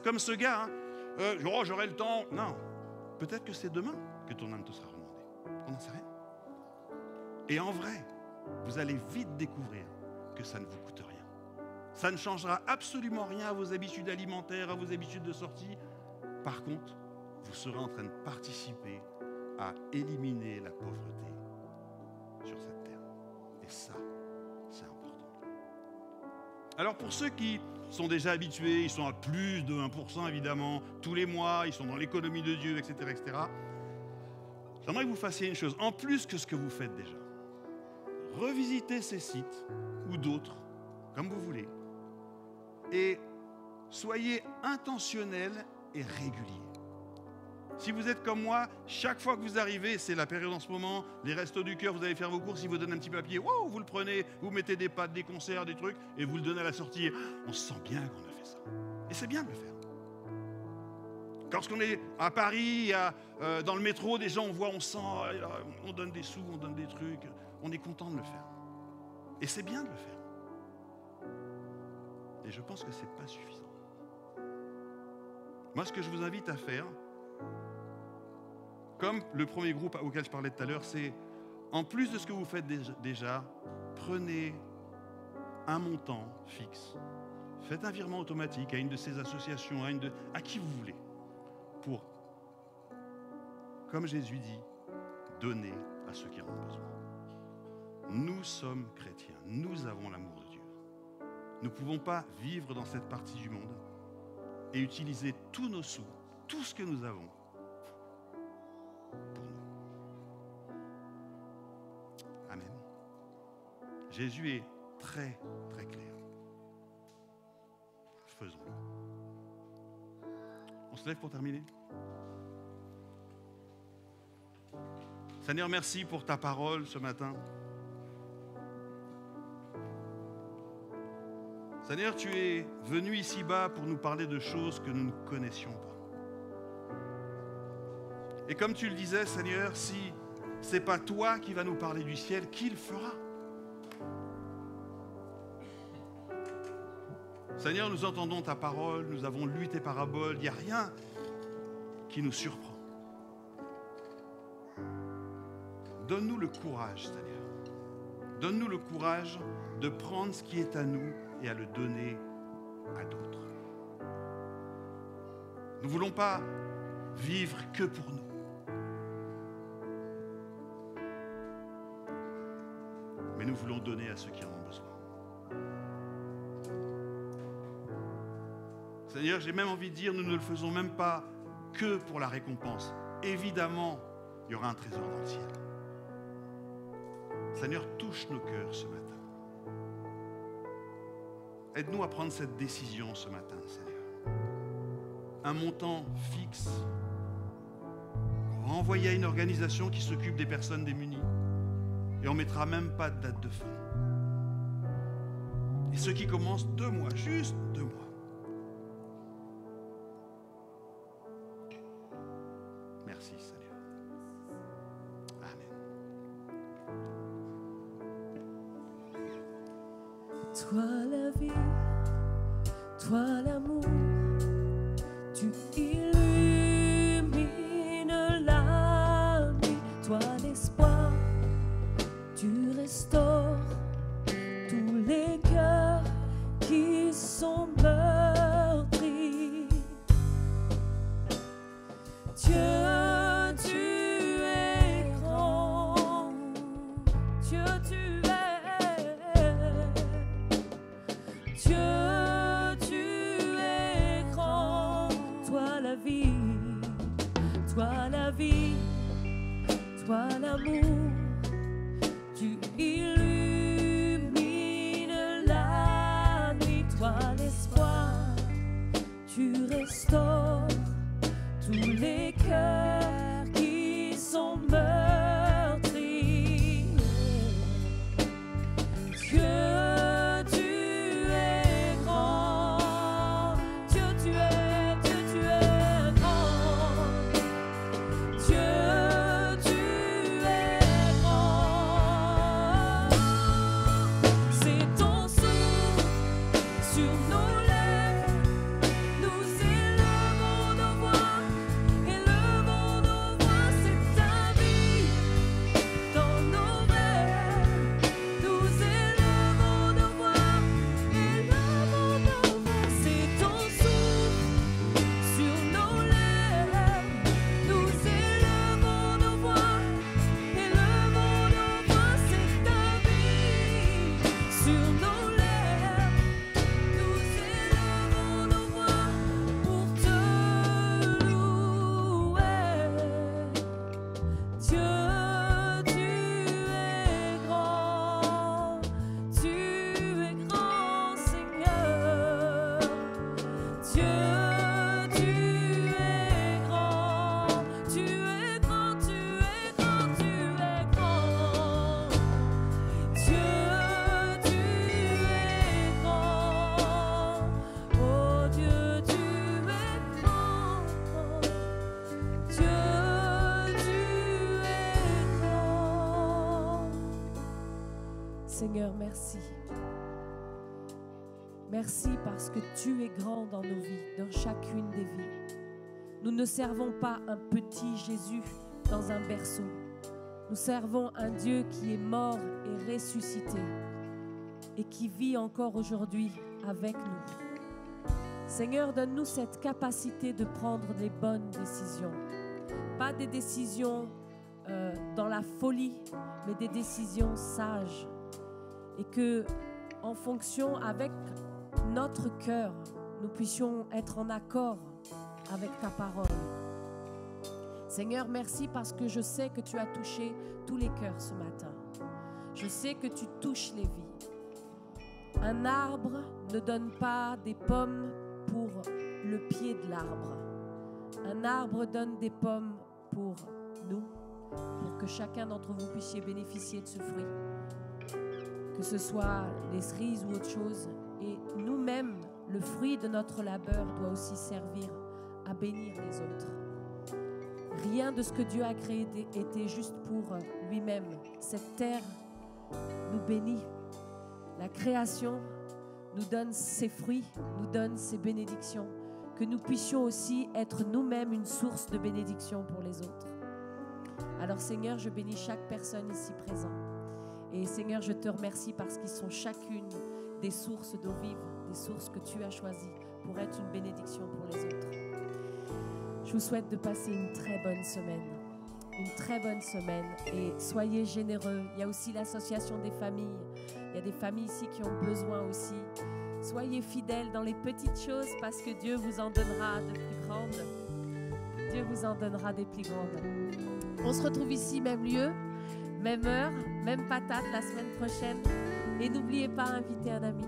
Comme ce gars, hein, j'aurai le temps. Non, peut-être que c'est demain que ton âme te sera demandée. On n'en sait rien. Et en vrai, vous allez vite découvrir que ça ne vous coûte rien. Ça ne changera absolument rien à vos habitudes alimentaires, à vos habitudes de sortie. Par contre, vous serez en train de participer à éliminer la pauvreté sur cette terre. Et ça, c'est important. Alors pour ceux qui sont déjà habitués, ils sont à plus de 1% évidemment, tous les mois, ils sont dans l'économie de Dieu, etc., etc. J'aimerais que vous fassiez une chose, en plus que ce que vous faites déjà. Revisitez ces sites ou d'autres, comme vous voulez, et soyez intentionnels et réguliers. Si vous êtes comme moi, chaque fois que vous arrivez, c'est la période en ce moment, les Restos du Cœur, vous allez faire vos courses, ils vous donnent un petit papier, wow, vous le prenez, vous mettez des pâtes, des conserves, des trucs, et vous le donnez à la sortie. On se sent bien qu'on a fait ça. Et c'est bien de le faire. Lorsqu'on est à Paris, dans le métro, des gens, on voit, on sent, on donne des sous, on donne des trucs, on est content de le faire. Et c'est bien de le faire. Et je pense que ce n'est pas suffisant. Moi, ce que je vous invite à faire, comme le premier groupe auquel je parlais tout à l'heure, c'est, en plus de ce que vous faites déjà, prenez un montant fixe, faites un virement automatique à une de ces associations, à qui vous voulez, pour, comme Jésus dit, donner à ceux qui en ont besoin. Nous sommes chrétiens, nous avons l'amour de Dieu. Nous ne pouvons pas vivre dans cette partie du monde et utiliser tous nos sous, tout ce que nous avons, pour nous. Amen. Jésus est très, très clair. Faisons-le. On se lève pour terminer. Seigneur, merci pour ta parole ce matin. Seigneur, tu es venu ici-bas pour nous parler de choses que nous ne connaissions pas. Et comme tu le disais, Seigneur, si ce n'est pas toi qui vas nous parler du ciel, qui le fera? Seigneur, nous entendons ta parole, nous avons lu tes paraboles, il n'y a rien qui nous surprend. Donne-nous le courage, Seigneur. Donne-nous le courage de prendre ce qui est à nous et à le donner à d'autres. Nous ne voulons pas vivre que pour nous. Mais nous voulons donner à ceux qui en ont besoin. Seigneur, j'ai même envie de dire, nous ne le faisons même pas que pour la récompense. Évidemment, il y aura un trésor dans le ciel. Seigneur, touche nos cœurs ce matin. Aide-nous à prendre cette décision ce matin, Seigneur. Un montant fixe. On va envoyer à une organisation qui s'occupe des personnes démunies. Et on ne mettra même pas de date de fin. Et ceux qui commencent 2 mois, juste 2 mois. Merci, Seigneur. Amen. Toi la vie, toi l'amour, tu illumines la nuit, toi l'espoir, tu restaures tous les cœurs qui sont meurtris. Dieu, tu es grand, Dieu, tu es grand, toi la vie, toi l'amour, tu illumines la nuit, toi l'espoir, tu restaures tous les cœurs qui sont meurtris. Dieu, tu es grand, Dieu, tu es grand. Dieu, tu es grand. C'est ton souffle sur nos lèvres. Nous élevons nos voix, élevons nos voix. C'est ta vie dans nos rêves. Nous élevons nos voix, élevons nos voix. C'est ton souffle sur nos lèvres. Nous élevons nos voix, élevons nos voix. C'est ta vie sur nos lèvres. Nous élevons nos voix pour te louer. Dieu, tu es grand, Seigneur. Dieu, tu es grand, tu es grand, tu es grand, tu es grand. Dieu, tu es grand, oh Dieu, tu es grand. Dieu, tu es grand. Seigneur, merci. Merci parce que tu es grand dans nos vies, dans chacune des vies. Nous ne servons pas un petit Jésus dans un berceau. Nous servons un Dieu qui est mort et ressuscité et qui vit encore aujourd'hui avec nous. Seigneur, donne-nous cette capacité de prendre les bonnes décisions. Pas des décisions dans la folie, mais des décisions sages. Et que, en fonction avec notre cœur, nous puissions être en accord avec ta parole. Seigneur, merci parce que je sais que tu as touché tous les cœurs ce matin. Je sais que tu touches les vies. Un arbre ne donne pas des pommes pour le pied de l'arbre. Un arbre donne des pommes pour nous, pour que chacun d'entre vous puissiez bénéficier de ce fruit. Que ce soit les cerises ou autre chose, Et nous-mêmes, le fruit de notre labeur doit aussi servir à bénir les autres. Rien de ce que Dieu a créé était juste pour lui-même. Cette terre nous bénit. La création nous donne ses fruits, nous donne ses bénédictions. Que nous puissions aussi être nous-mêmes une source de bénédiction pour les autres. Alors Seigneur, je bénis chaque personne ici présente. Et Seigneur, je te remercie parce qu'ils sont chacune des sources d'eau vive, des sources que tu as choisies pour être une bénédiction pour les autres. Je vous souhaite de passer une très bonne semaine. Une très bonne semaine. Et soyez généreux. Il y a aussi l'association des familles. Il y a des familles ici qui ont besoin aussi. Soyez fidèles dans les petites choses parce que Dieu vous en donnera de plus grandes. Dieu vous en donnera des plus grandes. On se retrouve ici, même lieu, même heure, même patate la semaine prochaine. Et n'oubliez pas d'inviter un ami.